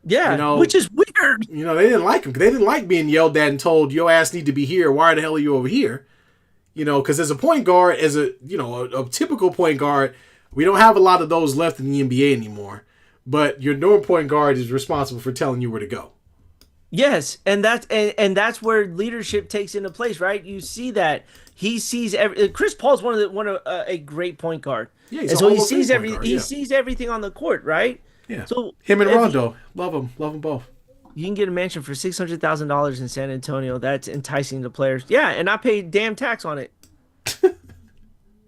Yeah, you know, which is weird. You know, they didn't like him. They didn't like being yelled at and told, your ass need to be here. Why the hell are you over here? You know, because as a point guard, a typical point guard, we don't have a lot of those left in the NBA anymore. But your normal point guard is responsible for telling you where to go. Yes, and that's where leadership takes into place, right? You see that he sees Chris Paul's one of a great point guard. Yeah, and so he sees sees everything on the court, right? Yeah. So him and Rondo, love them both. You can get a mansion for $600,000 in San Antonio. That's enticing to players. Yeah, and I pay damn tax on it.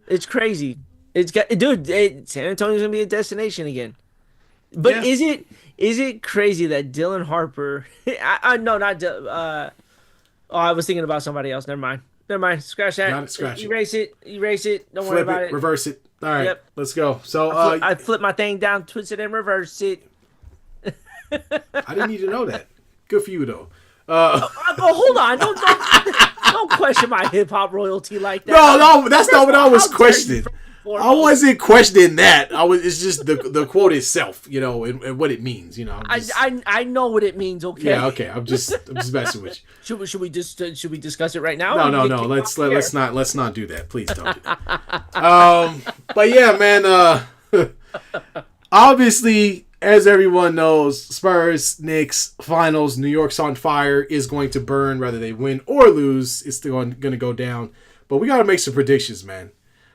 It's crazy. San Antonio's gonna be a destination again. But is it crazy that Dylan Harper? I was thinking about somebody else. Never mind. Scratch that. Scratch Erase it. Don't worry about it. Reverse it. All right. Let's go. So I flip my thing down, twist it, and reverse it. I didn't need to know that. Good for you though. Hold on. Don't question my hip hop royalty like that. No, that's not what I was questioning. I wasn't questioning that. It's just the quote itself, you know, and what it means, you know. I know what it means. Okay. Yeah. Okay. I'm just messing with you. Should we discuss it right now? No. Let's not do that. Please don't do that. But yeah, man. Obviously, as everyone knows, Spurs, Knicks, finals, New York's on fire is going to burn, whether they win or lose. It's still going to go down. But we got to make some predictions, man.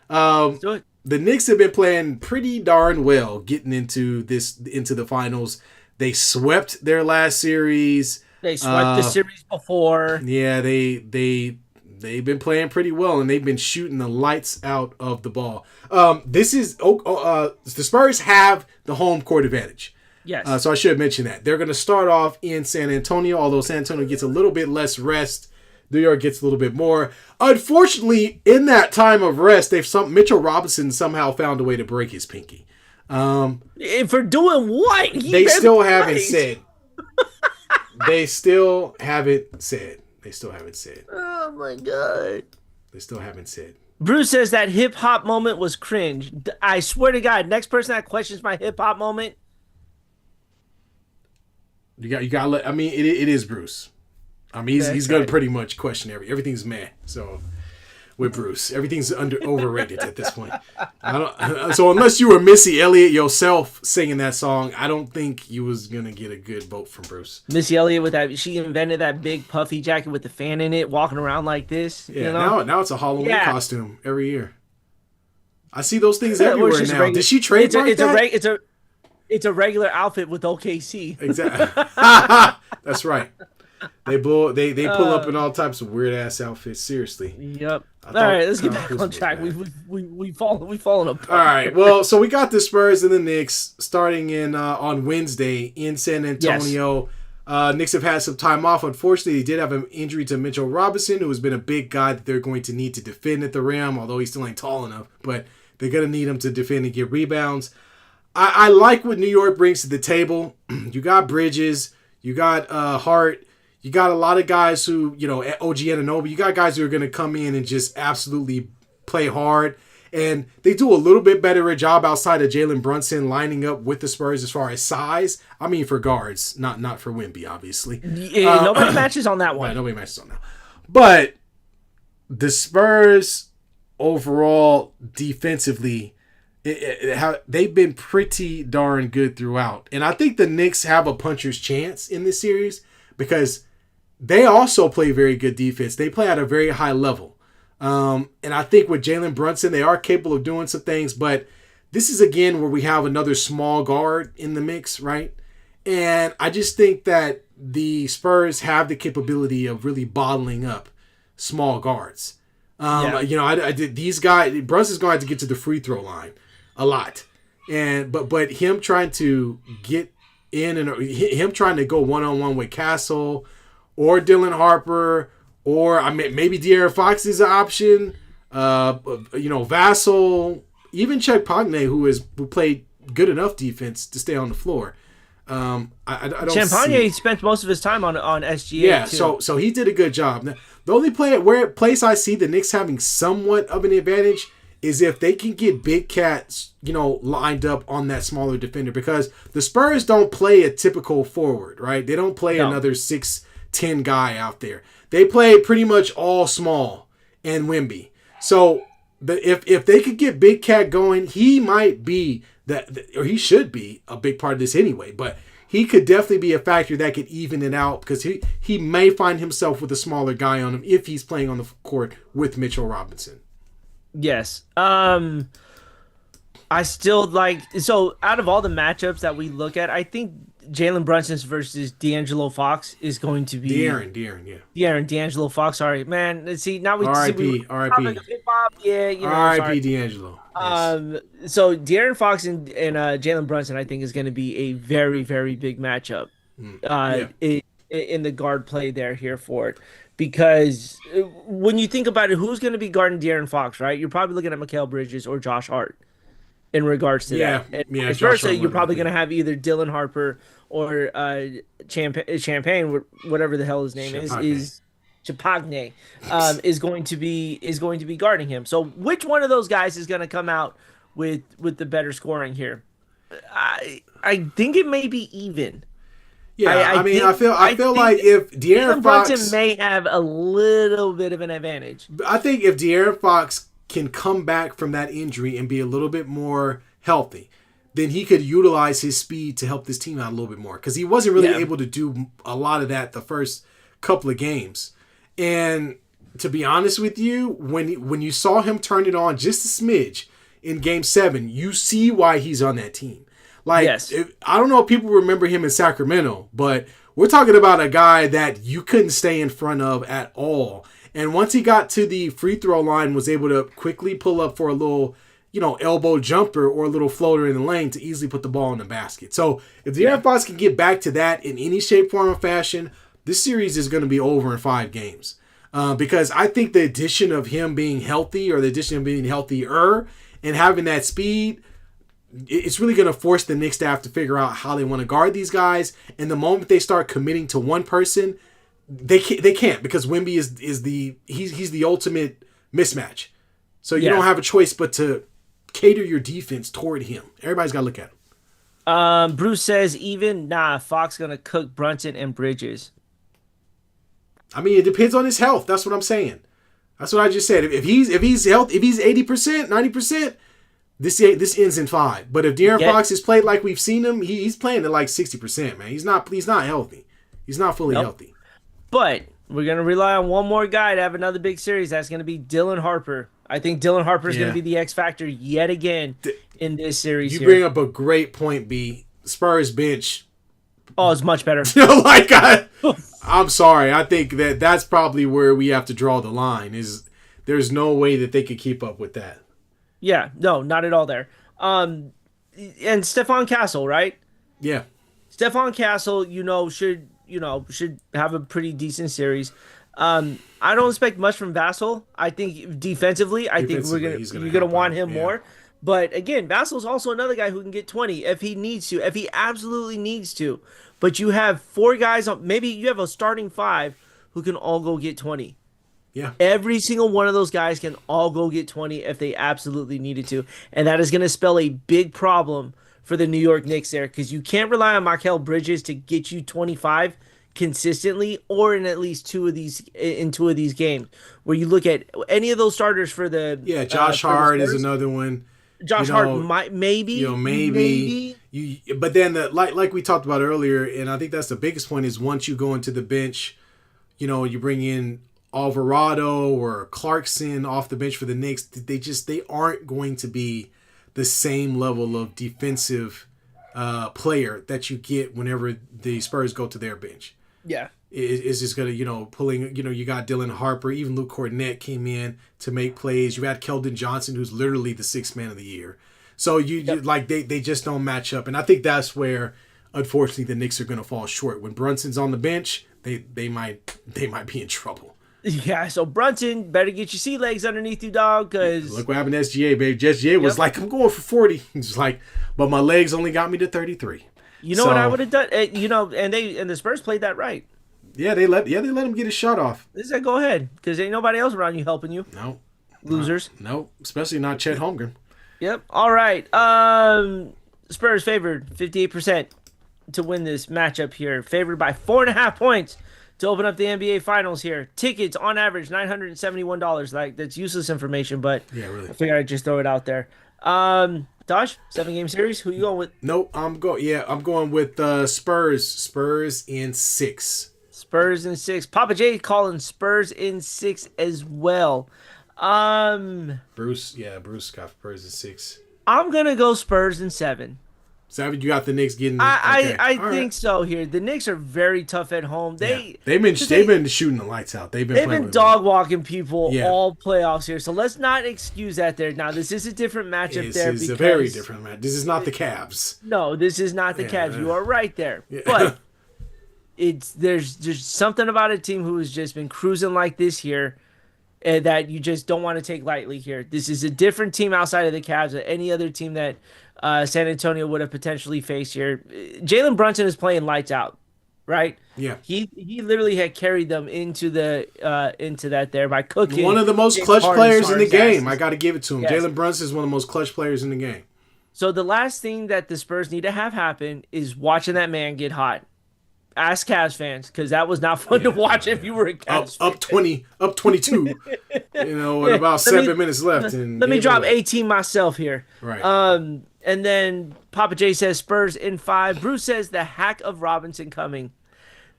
The Knicks have been playing pretty darn well getting into the finals. They swept their last series. They swept the series before. Yeah, they've been playing pretty well, and they've been shooting the lights out of the ball. The Spurs have the home court advantage. Yes. So I should mention that. They're going to start off in San Antonio, although San Antonio gets a little bit less rest. New York gets a little bit more. Unfortunately, in that time of rest, Mitchell Robinson somehow found a way to break his pinky. For doing what? They still haven't said. They still haven't said. Oh my god. They still haven't said. Bruce says that hip hop moment was cringe. I swear to God, next person that questions my hip hop moment. You got to let. I mean, it is Bruce. I mean, he's going to pretty much question everything's meh. So with Bruce, everything's overrated at this point. So unless you were Missy Elliott yourself singing that song, I don't think you was going to get a good vote from Bruce. Missy Elliott she invented that big puffy jacket with the fan in it, walking around like this. Yeah, you know? now it's a Halloween costume every year. I see those things everywhere now. Did she trademark that? It's a regular outfit with OKC. Exactly. That's right. They pull up in all types of weird ass outfits. Seriously. Yep. All right, let's get back on track. We've fallen apart. All right. Well, so we got the Spurs and the Knicks starting in on Wednesday in San Antonio. Yes. Knicks have had some time off. Unfortunately, they did have an injury to Mitchell Robinson, who has been a big guy that they're going to need to defend at the rim, although he still ain't tall enough. But they're going to need him to defend and get rebounds. I like what New York brings to the table. You got Bridges. You got Hart. You got a lot of guys who, OG Anunoby, you got guys who are going to come in and just absolutely play hard. And they do a little bit better a job outside of Jalen Brunson lining up with the Spurs as far as size. I mean, for guards, not for Wemby, obviously. Yeah, nobody matches on that one. Right, nobody matches on that. But the Spurs overall defensively, they've been pretty darn good throughout. And I think the Knicks have a puncher's chance in this series because they also play very good defense. They play at a very high level. And I think with Jalen Brunson, they are capable of doing some things. But this is, again, where we have another small guard in the mix, right? And I just think that the Spurs have the capability of really bottling up small guards. These guys, Brunson's going to have to get to the free throw line a lot. But him trying to get in and him trying to go one-on-one with Castle or Dylan Harper, or maybe De'Aaron Fox is an option. Vassell, even Chet Pagne, who played good enough defense to stay on the floor. I don't. Champagne spent most of his time on SGA. Yeah, too. so he did a good job. Now, the only place I see the Knicks having somewhat of an advantage is if they can get big cats, lined up on that smaller defender, because the Spurs don't play a typical forward, right? They don't play another 6'10" guy out there. They play pretty much all small and Wemby. So if they could get big cat going, he might be or he should be a big part of this anyway. But he could definitely be a factor that could even it out, because he may find himself with a smaller guy on him if he's playing on the court with Mitchell Robinson. Yes. I still so out of all the matchups that we look at, I think Jalen Brunson's versus D'Angelo Fox is going to be D'Angelo Fox. Sorry, man. See, now we R.I.P. Yeah, R.I.P. D'Angelo. Yes. So De'Aaron Fox and Jalen Brunson, I think, is going to be a very, very big matchup. In the guard play here for it. Because when you think about it, who's going to be guarding De'Aaron Fox, right? You're probably looking at Mikal Bridges or Josh Hart in regards to that. And vice versa, you're probably going to have either Dylan Harper or Champagne, whatever the hell his name is Champagne, is going to be guarding him. So which one of those guys is going to come out with the better scoring here? I think it may be even. Yeah, I feel like if De'Aaron Fox Brunson may have a little bit of an advantage. I think if De'Aaron Fox can come back from that injury and be a little bit more healthy, then he could utilize his speed to help this team out a little bit more, because he wasn't really able to do a lot of that the first couple of games. And to be honest with you, when you saw him turn it on just a smidge in Game 7, you see why he's on that team. I don't know if people remember him in Sacramento, but we're talking about a guy that you couldn't stay in front of at all. And once he got to the free throw line, was able to quickly pull up for a little, elbow jumper or a little floater in the lane to easily put the ball in the basket. So if De'Aaron Fox can get back to that in any shape, form, or fashion, this series is going to be over in 5 games. Because I think the addition of him being healthy, or the addition of being healthier and having that speed, it's really going to force the Knicks staff to figure out how they want to guard these guys. And the moment they start committing to one person, they can't, because Wemby is the ultimate mismatch. So you don't have a choice but to cater your defense toward him. Everybody's got to look at him. Bruce says Fox going to cook Brunson and Bridges. I mean, it depends on his health. That's what I'm saying. That's what I just said. If he's healthy, if he's 80%, 90%. This ends in 5. But if De'Aaron Fox is played like we've seen him, he's playing at like 60%, man. He's not healthy. He's not fully healthy. But we're going to rely on one more guy to have another big series. That's going to be Dylan Harper. I think Dylan Harper is going to be the X factor yet again in this series. You bring up a great point, B. Spurs bench. Oh, it's much better. Like I'm sorry. I think that's probably where we have to draw the line. Is there's no way that they could keep up with that. Yeah, no, not at all there. And Stephon Castle, right? Yeah. Stephon Castle, should have a pretty decent series. I don't expect much from Vassell. I think defensively, you're gonna want him more. But again, Vassal's also another guy who can get 20 if he needs to, if he absolutely needs to. But you have 4 guys maybe you have a starting 5 who can all go get 20. Yeah. Every single one of those guys can all go get 20 if they absolutely needed to. And that is going to spell a big problem for the New York Knicks there, because you can't rely on Mikal Bridges to get you 25 consistently, or in at least two of these games where you look at any of those starters for the Josh Hart is another one. Josh Hart might maybe. But then like we talked about earlier, and I think that's the biggest point, is once you go into the bench, you bring in Alvarado or Clarkson off the bench for the Knicks. They aren't going to be the same level of defensive player that you get whenever the Spurs go to their bench. Yeah. Is just going to, pulling, you got Dylan Harper, even Luke Kornet came in to make plays. You had Keldon Johnson, who's literally the 6th man of the year. So you they just don't match up. And I think that's where, unfortunately, the Knicks are going to fall short. When Brunson's on the bench, they might be in trouble. Yeah, so Brunson, better get your sea legs underneath you, dog, because... Look what happened to SGA, baby. SGA was like, I'm going for 40. He's like, but my legs only got me to 33. You know what I would have done? And the Spurs played that right. Yeah, they let him get his shot off. They said, go ahead, because ain't nobody else around you helping you. No. Losers. No, especially not Chet Holmgren. Yep. All right. Spurs favored 58% to win this matchup here. Favored by 4.5 points to open up the NBA Finals here. Tickets on average $971. Like, that's useless information, but yeah, really. I figured I'd just throw it out there. Tosh, 7-game series. Who you going with? Nope. I'm going with Spurs. Spurs in 6. Spurs in 6. Papa J calling Spurs in 6 as well. Bruce got Spurs in 6. I'm gonna go Spurs in 7. 7, you got the Knicks getting. I think so. Here, the Knicks are very tough at home. They've been shooting the lights out. They've been dog walking people all playoffs here. So let's not excuse that there. Now this is a different matchup there. This is a very different match. This is not the Cavs. No, this is not the Cavs. You are right there, but. There's something about a team who has just been cruising like this here that you just don't want to take lightly here. This is a different team outside of the Cavs than any other team that San Antonio would have potentially faced here. Jalen Brunson is playing lights out, right? Yeah. He literally had carried them into that there by cooking. One of the most clutch players in the game. I got to give it to him. Yes. Jalen Brunson is one of the most clutch players in the game. So the last thing that the Spurs need to have happen is watching that man get hot. Ask Cavs fans, because that was not fun to watch if you were a Cavs fan. Up 22. With about 7 minutes left. Let me drop 18 myself here. Right. And then Papa J says Spurs in 5. Bruce says the hack of Robinson coming.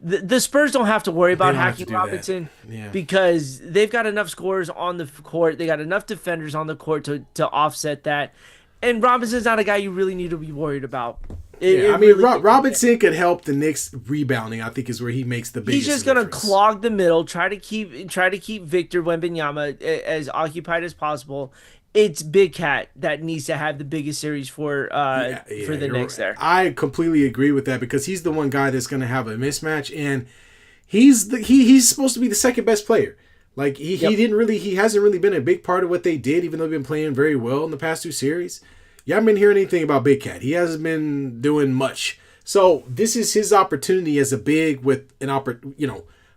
The Spurs don't have to worry about hacking Robinson because they've got enough scorers on the court. They got enough defenders on the court to offset that. And Robinson's not a guy you really need to be worried about. Robinson could help the Knicks rebounding. I think is where he makes the biggest. He's just gonna clog the middle, try to keep Victor Wembanyama as occupied as possible. It's Big Cat that needs to have the biggest series for the Knicks there. I completely agree with that because he's the one guy that's gonna have a mismatch, and he's supposed to be the second best player. Like he hasn't really been a big part of what they did, even though they've been playing very well in the past 2 series. You haven't been hearing anything about Big Cat. He hasn't been doing much. So this is his opportunity as a big with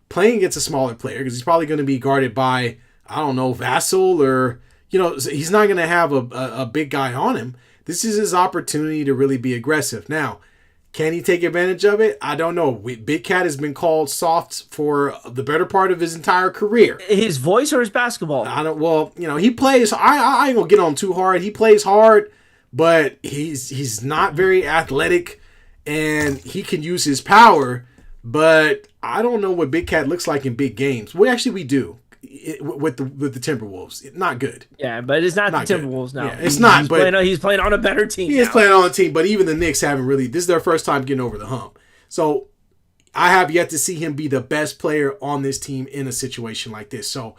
playing against a smaller player because he's probably going to be guarded by, I don't know, Vassell or, he's not going to have a big guy on him. This is his opportunity to really be aggressive. Now, can he take advantage of it? I don't know. Big Cat has been called soft for the better part of his entire career. His voice or his basketball? I don't. Well, he plays. I ain't gonna get on him too hard. He plays hard. But he's not very athletic, and he can use his power. But I don't know what Big Cat looks like in big games. We do. with the Timberwolves. Not good. Yeah, but it's not the Timberwolves now. Yeah, it's not. He's playing on a better team. He is playing on a team, but even the Knicks haven't really. This is their first time getting over the hump. So I have yet to see him be the best player on this team in a situation like this. So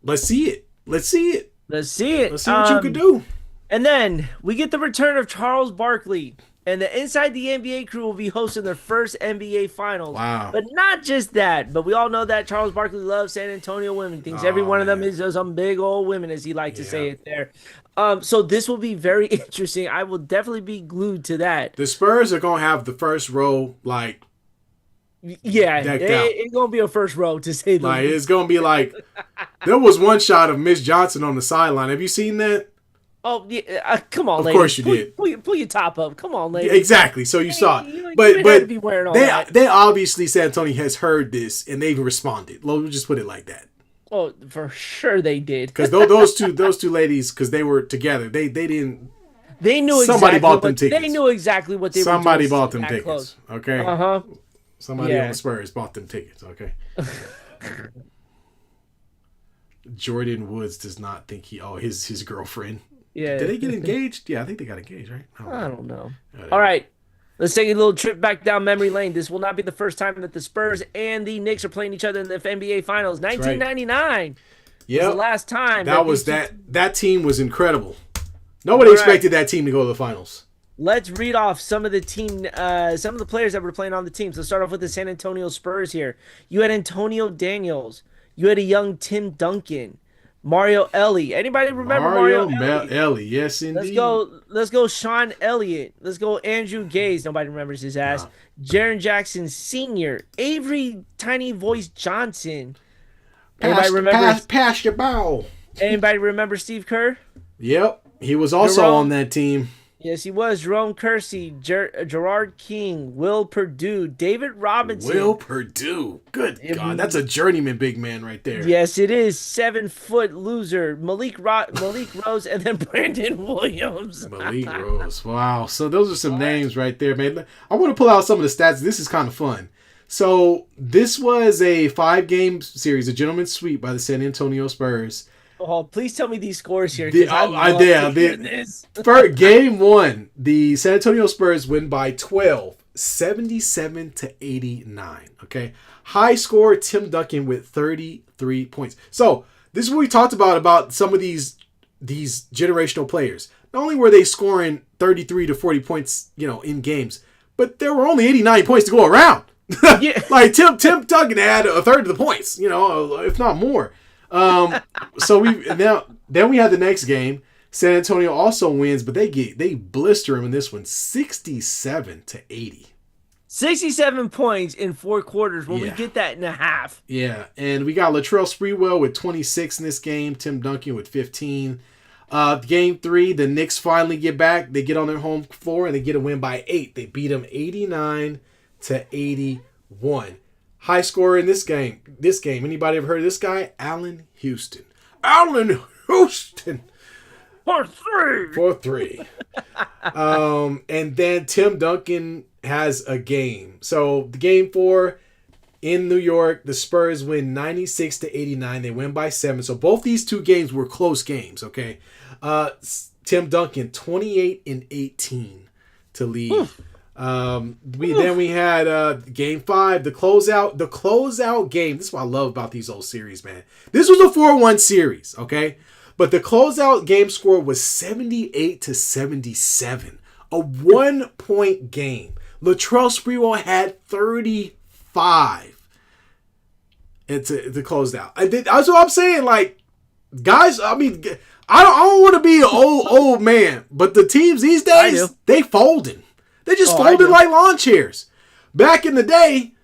let's see it. Let's see what you could do. And then we get the return of Charles Barkley. And the Inside the NBA crew will be hosting their first NBA Finals. Wow. But not just that. But we all know that Charles Barkley loves San Antonio women. He thinks every one of them is some big old women, as he likes to say it there. So this will be very interesting. I will definitely be glued to that. The Spurs are going to have the first row, like, it's going to be a first row, to say the least. It's going to be like, there was one shot of Miss Johnson on the sideline. Have you seen that? Oh, yeah, come on, lady. Of course you did. Pull your top up. Come on, lady. Exactly. So you saw it. But they obviously, San Antonio has heard this, and they've responded. We'll just put it like that. Oh, for sure they did. Because those two ladies, because they were together, they didn't. They knew somebody bought them tickets. They knew exactly what they were doing. Somebody bought them tickets. Close. Okay. Somebody on the Spurs bought them tickets. Okay. Jordan Woods does not think his girlfriend. Yeah. Did they get engaged? Yeah, I think they got engaged, right? I don't know. All right. Let's take a little trip back down memory lane. This will not be the first time that the Spurs and the Knicks are playing each other in the NBA Finals. 1999 was the last time. That team was incredible. Nobody expected that team to go to the finals. Let's read off some of the players that were playing on the teams. Let's start off with the San Antonio Spurs here. You had Antonio Daniels. You had a young Tim Duncan. Mario Ellie. Anybody remember Mario Ellie? Yes, indeed. Let's go Sean Elliott. Let's go Andrew Gaze. Nobody remembers his ass. No. Jaren Jackson Sr. Avery Tiny Voice Johnson. Pass your ball. Anybody remember Steve Kerr? Yep. He was also on that team. Yes, he was. Jerome Kersey, Gerard King, Will Perdue, David Robinson. Will Perdue. Good God. That's a journeyman big man right there. Yes, it is. 7-foot loser. Malik Rose, and then Brandon Williams. Malik Rose. Wow. So those are some names right there, man. I want to pull out some of the stats. This is kind of fun. So this was a 5-game series, a gentleman's sweep by the San Antonio Spurs. Oh, please tell me these scores here. For game 1, the San Antonio Spurs win by 12, 77-89. Okay. High score, Tim Duncan with 33 points. So this is what we talked about some of these generational players. Not only were they scoring 33 to 40 points, in games, but there were only 89 points to go around. Yeah. Like Tim Duncan had a third of the points, if not more. So then we had the next game. San Antonio also wins, but they blister him in this one, 67-80. 67 points in 4 quarters. We get that in a half. Yeah, and we got Latrell Sprewell with 26 in this game. Tim Duncan with 15. Game 3, the Knicks finally get back. They get on their home floor and they get a win by 8. They beat them 89-81. High scorer in this game. Anybody ever heard of this guy? Allen Houston. 4-3. And then Tim Duncan has a game. So the game 4 in New York, the Spurs win 96-89. They win by 7. So both these two games were close games. Okay. Tim Duncan 28-18 to lead. We had game 5, the closeout game. This is what I love about these old series, man. This was a 4-1 series, okay? But the closeout game score was 78-77. A 1-point game. Latrell Sprewell had 35. It's the closed out. That's what I'm saying. Like, guys, I mean, I don't want to be an old man, but the teams these days, they folding. They just folded like lawn chairs. Back in the day,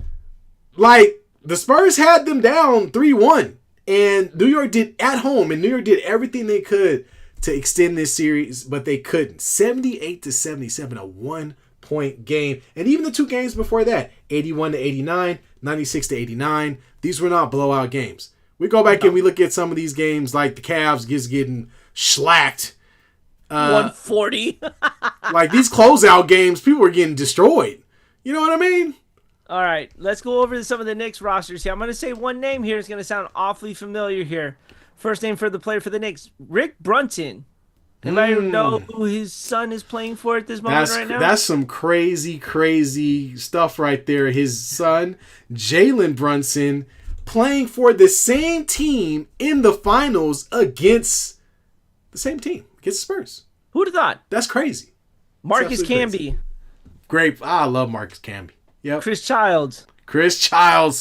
like, the Spurs had them down 3-1. And New York did at home, and New York did everything they could to extend this series, but they couldn't. 78-77, a 1-point game. And even the 2 games before that, 81-89, 96-89, these were not blowout games. We go back and we look at some of these games, like the Cavs just getting shellacked. 140. Like these closeout games, people were getting destroyed. You know what I mean? All right, let's go over some of the Knicks rosters here. I'm going to say one name here. It's going to sound awfully familiar here. First name for the player for the Knicks, Rick Brunson. Anybody know who his son is playing for at this moment right now? That's some crazy, crazy stuff right there. His son, Jalen Brunson, playing for the same team in the finals against the same team, against the Spurs. Who'd have thought? That's crazy. Marcus Camby. Great. I love Marcus Camby. Yep. Chris Childs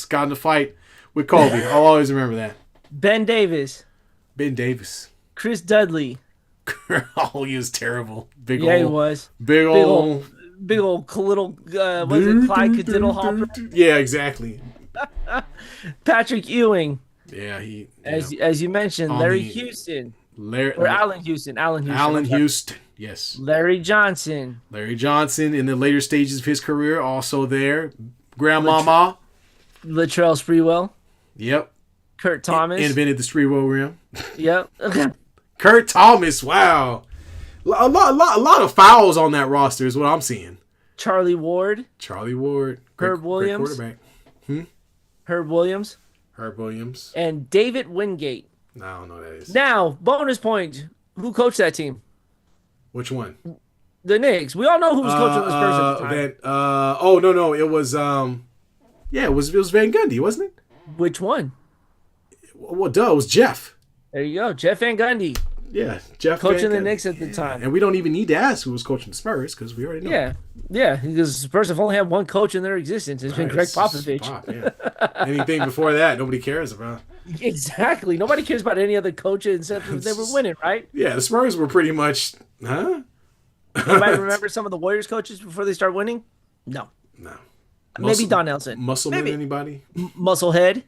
got in the fight with Kobe. I'll always remember that. Ben Davis. Chris Dudley. Oh, he was terrible. He was. Big old little, was it Clyde Caddiddle-Hopper? Yeah, exactly. Patrick Ewing. Yeah, as you mentioned, Larry Houston. Allen Houston. Allen Houston, yes. Larry Johnson in the later stages of his career, also there. Grandmama. Latrell Sprewell. Yep. Kurt Thomas. Invented the Sprewell rim. Yep. Kurt Thomas, wow. A lot of fouls on that roster is what I'm seeing. Charlie Ward. Herb Williams. Quarterback. Herb Williams. And David Wingate. No, I don't know who that is. Now, bonus point. Who coached that team? Which one? The Knicks. We all know who was coaching the Spurs at the time. No. It was it was Van Gundy, wasn't it? Which one? Well, it was Jeff. There you go. Jeff Van Gundy. Yeah, Jeff coaching the Knicks at the time. And we don't even need to ask who was coaching the Spurs because we already know. Yeah, because the Spurs have only had one coach in their existence. It's been Greg Popovich. Anything before that, nobody cares about. Exactly. Nobody cares about any other coach except if they were winning, right? Yeah, the Spurs were pretty much, Anybody remember some of the Warriors coaches before they start winning? No. Maybe Don Nelson. Muscleman, anybody? Musclehead.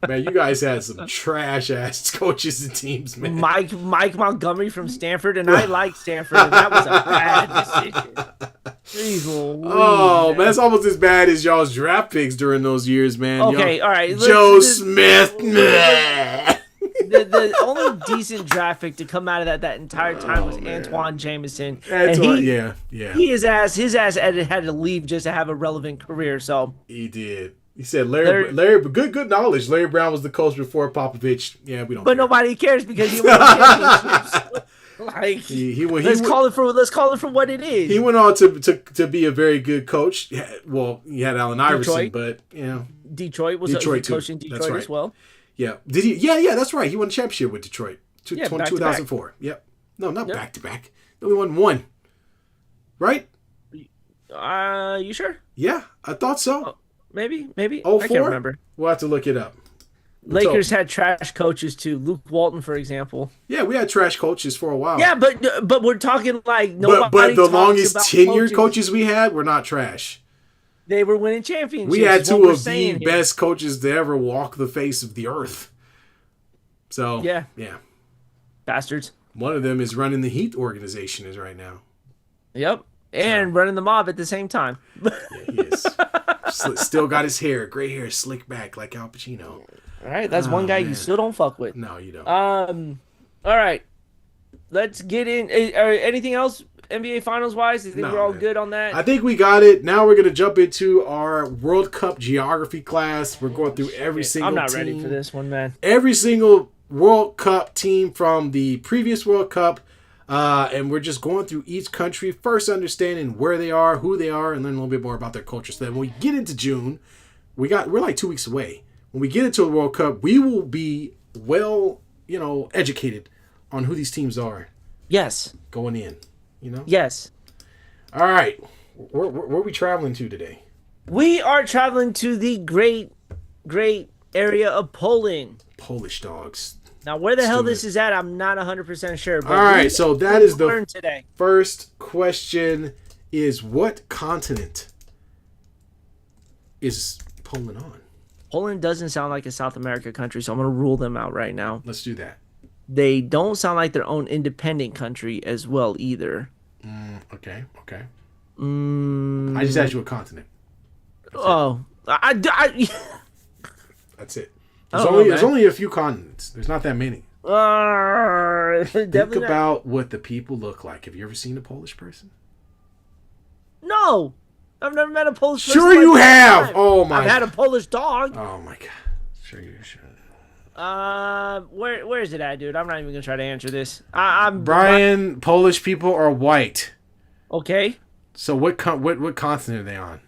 Man, you guys had some trash-ass coaches and teams, man. Mike Montgomery from Stanford, and I like Stanford, and that was a bad decision. Jeez Louise, man, it's almost as bad as y'all's draft picks during those years, man. Okay, all right. Joe Smith. The only decent draft pick to come out of that entire time was Antoine Jameson. His ass had to leave just to have a relevant career. So he did. He said Larry good knowledge. Larry Brown was the coach before Popovich. Yeah, we don't. But nobody cares because he won championships. Let's call it for what it is. He went on to be a very good coach. Well, he had Allen Iverson, but Detroit was coaching Detroit as well. Yeah. Did he? Yeah, that's right. He won a championship with Detroit. 2004. Yep. No, not back to back. They only won one. Right? You sure? Yeah, I thought so. Oh, maybe. 04? I can't remember. We'll have to look it up. Lakers had trash coaches too. Luke Walton, for example. Yeah, we had trash coaches for a while. Yeah, but we're talking like nobody. But the longest tenured coaches we had were not trash. They were winning championships. We had two of the best coaches to ever walk the face of the earth. So yeah, bastards. One of them is running the Heat organization right now. Yep, and running the mob at the same time. Yeah, he is. Still got his gray hair, slicked back like Al Pacino. All right, that's one guy you still don't fuck with. No, you don't. All right, let's get in. Anything else NBA Finals wise? I think we're all good on that. I think we got it. Now we're gonna jump into our World Cup geography class. We're going through every single. I'm not team. ready for this one, man. Every single World Cup team from the previous World Cup, and we're just going through each country, first understanding where they are, who they are, and learn a little bit more about their culture. So that when we get into June, we're like 2 weeks away. When we get into the World Cup, we will be well, educated on who these teams are. Yes. Going in, Yes. All right. Where are we traveling to today? We are traveling to the great area of Poland. Polish dogs. Now, where the hell this is at, I'm not 100% sure. But all right, so that is the today. First question is, what continent is Poland on? Poland doesn't sound like a South America country, so I'm going to rule them out right now. Let's do that. They don't sound like their own independent country as well either. Okay. I just asked you a continent. That's it. There's only a few continents. There's not that many. Think about what the people look like. Have you ever seen a Polish person? No, I've never met a Polish person. Sure you have. Time. Oh my. I've had a Polish dog. Oh my god. Sure you should. Where is it at, dude? I'm not even gonna try to answer this. I'm Brian. Polish people are white. Okay. So what continent are they on?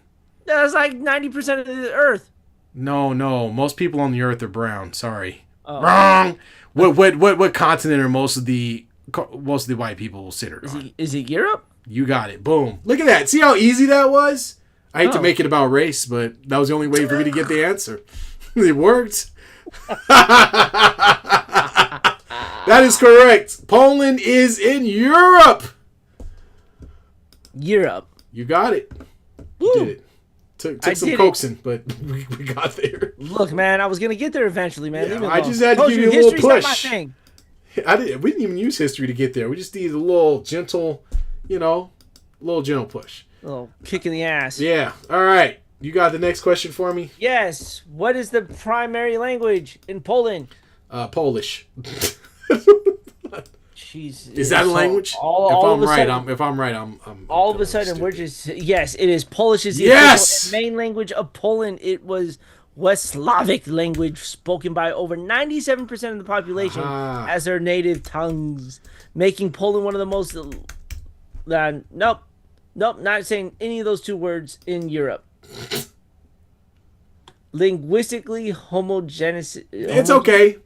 That's like 90% of the Earth. No. Most people on the Earth are brown. Sorry. Oh. Wrong. What continent are most of the white people considered on? Is it Europe? You got it. Boom. Look at that. See how easy that was? I hate to make it about race, but that was the only way for me to get the answer. It worked. That is correct. Poland is in Europe. Europe. You got it. You did it. Took some coaxing, but we got there. Look, man, I was gonna get there eventually, man. Yeah, I just had to give you a little push. Not my thing. We didn't even use history to get there. We just needed a little gentle, gentle push. A little kick in the ass. Yeah. All right. You got the next question for me? Yes. What is the primary language in Poland? Polish. Jeez. Is that a language? If I'm right, I'm all of a sudden, we're just yes. It is Polish. Is the main language of Poland. It was West Slavic language spoken by over 97% of the population as their native tongues, making Poland one of the most. Nope, not saying any of those two words in Europe. Linguistically homogeneous. It's okay.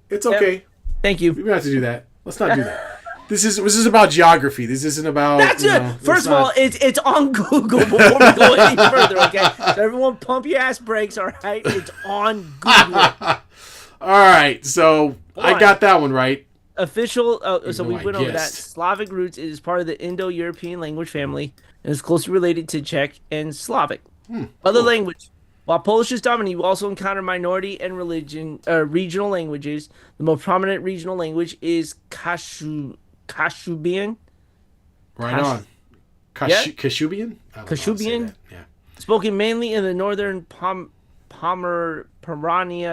Thank you. We don't have to do that. Let's not do that. This is about geography. This isn't about. That's it. First of all, it's on Google before we go any further. Okay, so everyone, pump your ass brakes. All right, it's on Google. All right, so I got that one right. Official. So we went over that. Slavic roots is part of the Indo-European language family and is closely related to Czech and Slavic. Other language. While Polish is dominant, you also encounter minority and regional languages. The most prominent regional language is Kashubian. Right on. Kashubian? Kashubian? Yeah. Spoken mainly in the northern Pomerania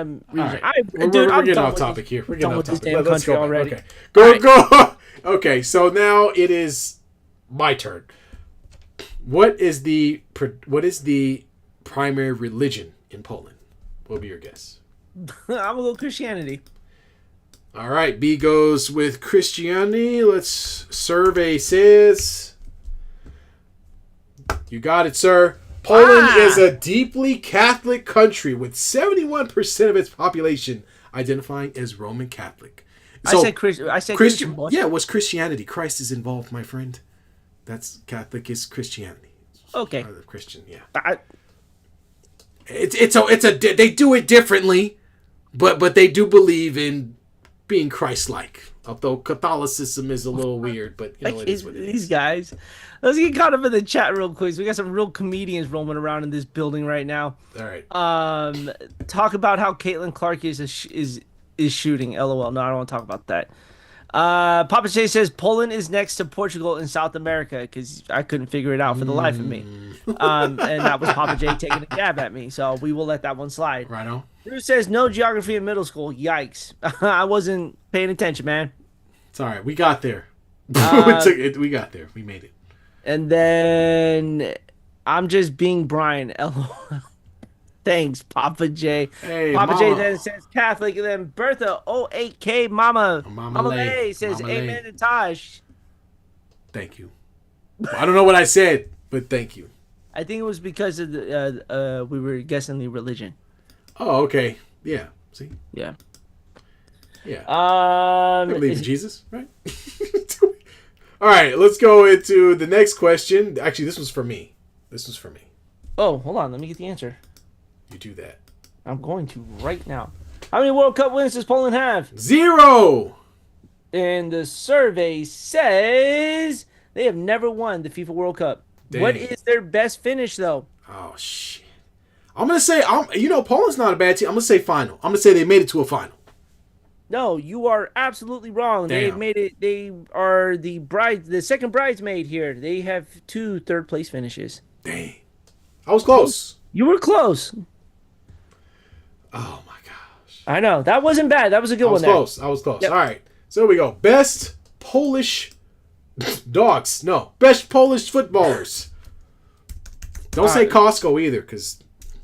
region. Right. We're getting off topic here. We're getting off topic. Let's go already. Okay. Go. Okay, so now it is my turn. What is the primary religion in Poland? What would be your guess? I'm gonna go Christianity. All right, B goes with Christianity. Survey says you got it, sir. Poland is a deeply Catholic country with 71% of its population identifying as Roman Catholic. So, I said Christian. Yeah, what's Christianity? Christ is involved, my friend. That's Catholic is Christianity. Okay. Christian, yeah. They do it differently, but they do believe in being Christ-like. Although Catholicism is a little weird, but it is what it is. These guys. Let's get caught up in the chat real quick. So we got some real comedians roaming around in this building right now. All right. Talk about how Caitlin Clark is shooting. LOL. No, I don't want to talk about that. Papa J says Poland is next to Portugal in South America because I couldn't figure it out for the life of me. And that was Papa J taking a jab at me. So we will let that one slide. Right on. Bruce says no geography in middle school. Yikes. I wasn't paying attention, man. It's all right. We got there. We got there. We made it. And then I'm just being Brian. LOL. Thanks, Papa J. Hey, Papa Mama. J then says Catholic, and then Bertha, O8K Mama. Mama Lay says Mama amen Lay. and Taj. Thank you. I don't know what I said, but thank you. I think it was because of the we were guessing the religion. Oh, okay. Yeah. See? Yeah. Yeah. I believe in Jesus, right? All right, let's go into the next question. Actually, this was for me. Oh, hold on. Let me get the answer. You do that. I'm going to right now. How many World Cup wins does Poland have? 0. And the survey says they have never won the FIFA World Cup. Dang. What is their best finish, though? Oh, shit. I'm going to say, Poland's not a bad team. I'm going to say final. I'm going to say they made it to a final. No, you are absolutely wrong. Damn. They made it. They are the second bridesmaid here. They have 2 third-place finishes. Dang. I was close. You were close. Oh, my gosh. I know. That wasn't bad. That was a good one there. I was close. Yep. All right. So here we go. Best Polish dogs. No. Best Polish footballers. Don't say Costco either, because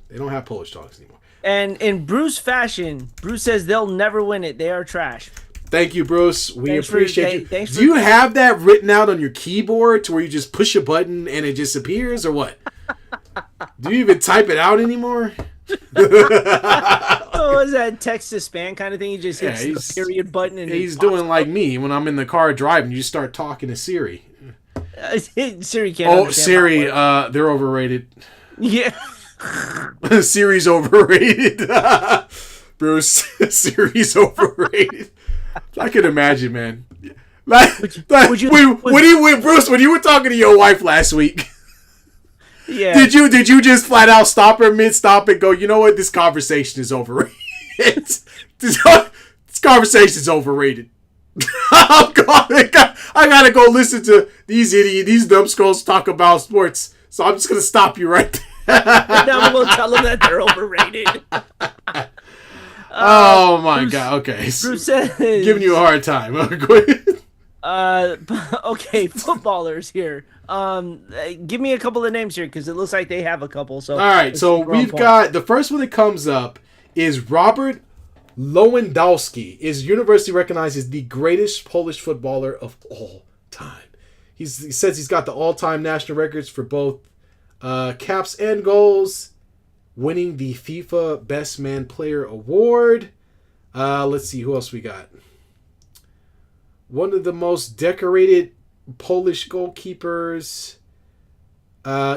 they don't have Polish dogs anymore. And in Bruce fashion, Bruce says they'll never win it. They are trash. Thank you, Bruce. We appreciate you. Do you have that written out on your keyboard to where you just push a button and it just appears, or what? Do you even type it out anymore? Oh, is that text to spam kind of thing? He just hits the period button. And he's doing like me when I'm in the car driving. You start talking to Siri. Siri can't understand. Siri, they're overrated. Yeah. Siri's overrated. Bruce, Siri's overrated. I can imagine, man. Bruce, when you were talking to your wife last week, yeah, did you just flat out stop her mid-stop and go, you know what, this conversation is overrated. This conversation is overrated. I gotta go listen to these numbskulls talk about sports. So I'm just gonna stop you right there. Now I'm gonna tell them that they're overrated. Oh my God! Okay, Bruce says, giving you a hard time. Go ahead. Okay, footballers here. Give me a couple of names here because it looks like they have a couple. So all right, so we've got the first one that comes up is Robert Lewandowski. Is universally recognized as the greatest Polish footballer of all time. He says he's got the all-time national records for both caps and goals, winning the FIFA Best Man Player Award. Let's see who else we got. One of the most decorated Polish goalkeepers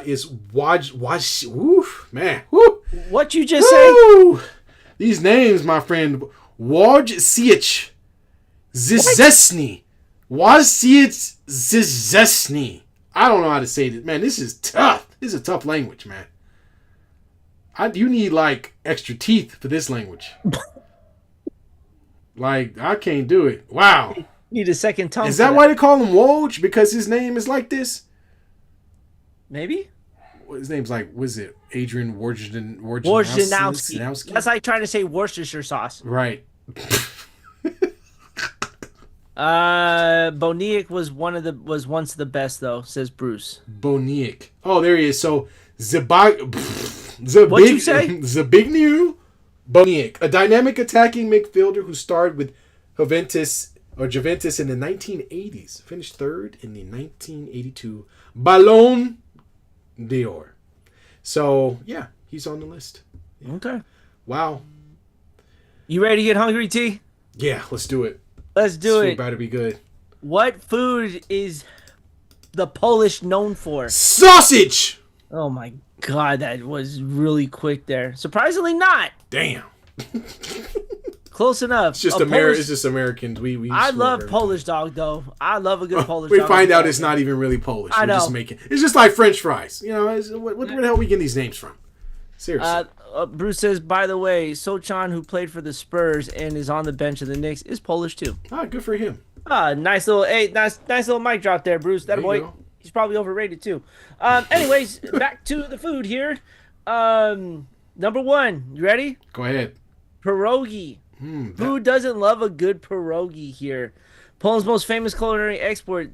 is Waj. Woof, man. Woo. What you just say? These names, my friend. Wojciech Szczesny. Wojciech Szczesny. I don't know how to say this. Man, this is tough. This is a tough language, man. You need, like, extra teeth for this language. Like, I can't do it. Wow. Need a second tongue. Is that why they call him Woj? Because his name is like this? Maybe. His name's like, was it Adrian Wojnarowski? That's like trying to say Worcestershire sauce. Right. Boniek was once the best though, says Bruce. Boniek. Oh, there he is. So What'd you say? Zbigniew Boniek, a dynamic attacking midfielder who starred with Juventus in the 1980s, finished third in the 1982 Ballon d'Or. So, yeah, he's on the list. Yeah. Okay. Wow. You ready to get hungry, T? Yeah, let's do it. Let's do it. Better be good. What food is the Polish known for? Sausage! Oh my God, that was really quick there. Surprisingly not. Damn. Close enough. It's just It's just Americans. I love Polish dog though. I love a good Polish dog. We find out it's not even really Polish. I know. It's just like French fries. You know, where the hell are we getting these names from? Seriously. Bruce says, by the way, Sochan, who played for the Spurs and is on the bench of the Knicks, is Polish too. Ah, good for him. Nice little mic drop there, Bruce. That boy. He's probably overrated too. Anyways, back to the food here. Number one, you ready? Go ahead. Pierogi. Who doesn't love a good pierogi here? Poland's most famous culinary export.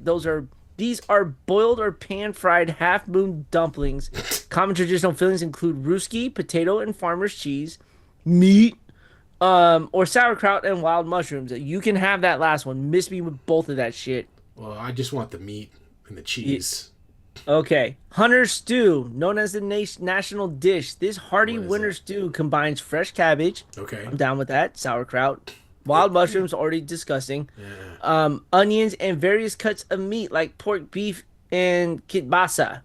These are boiled or pan-fried half-moon dumplings. Common traditional fillings include ruski, potato and farmer's cheese, meat, or sauerkraut and wild mushrooms. You can have that last one. Miss me with both of that shit. Well, I just want the meat and the cheese. Okay. Hunter stew, known as the national dish. This hearty winter stew combines fresh cabbage. Okay. I'm down with that. Sauerkraut. Wild mushrooms, already disgusting. Yeah. Onions and various cuts of meat like pork, beef, and kielbasa.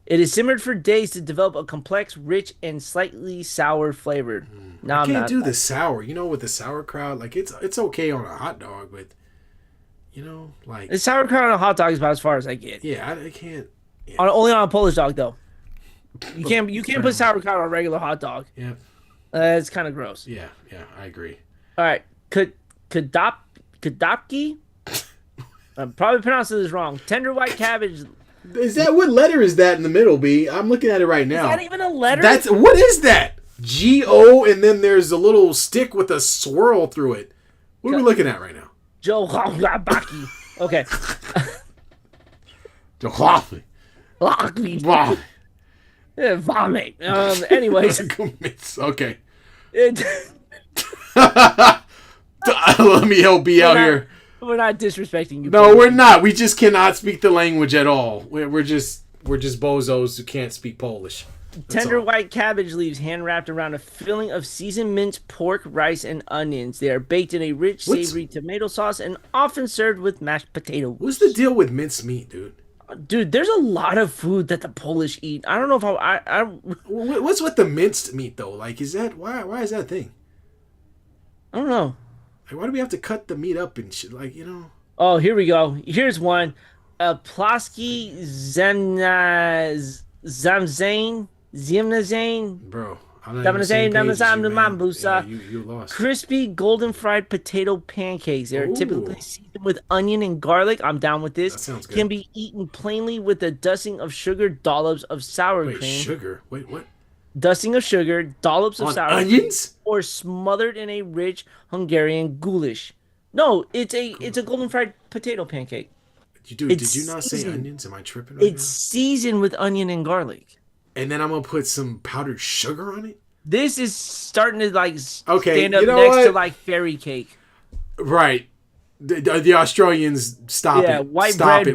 It is simmered for days to develop a complex, rich, and slightly sour flavor. I can't do the sour. You know, with the sauerkraut, like it's okay on a hot dog, but you know, like the sauerkraut on a hot dog is about as far as I get. Yeah, I can't. Yeah. Only on a Polish dog though. You can't put sauerkraut on a regular hot dog. Yeah. It's kind of gross. Yeah, I agree. All right. Kadopki? I'm probably pronouncing this wrong. Tender white cabbage. Is that what letter is that in the middle, B? I'm looking at it right now. Is that even a letter? What is that? G-O, and then there's a little stick with a swirl through it. What are we looking at right now? Joe Baki. Okay. Vomit. Anyways. Okay. It, Let me help you out here. We're not disrespecting you. No, we're not. We just cannot speak the language at all. We're just bozos who can't speak Polish. Tender white cabbage leaves hand wrapped around a filling of seasoned minced pork, rice, and onions. They are baked in a rich, savory tomato sauce and often served with mashed potatoes. What's the deal with minced meat, dude? Dude, there's a lot of food that the Polish eat. I don't know if I What's with the minced meat though? Like, is that why is that a thing? I don't know. Like, why do we have to cut the meat up and shit? Like, you know. Oh, here we go. Here's one. Plasky Zemnazane. Bro, I'm not even you lost. Crispy golden fried potato pancakes. They are typically seasoned with onion and garlic. I'm down with this. That sounds good. Can be eaten plainly with a dusting of sugar, dollops of sour cream. Sugar? Wait, what? Dusting of sugar, dollops of sour onions? Cream, or smothered in a rich Hungarian goulash. No, it's a golden fried potato pancake. Did you not say onions? Am I tripping right now? It's seasoned with onion and garlic. And then I'm gonna put some powdered sugar on it? This is starting to stand up next to like fairy cake. Right. The Australians stop it. White bread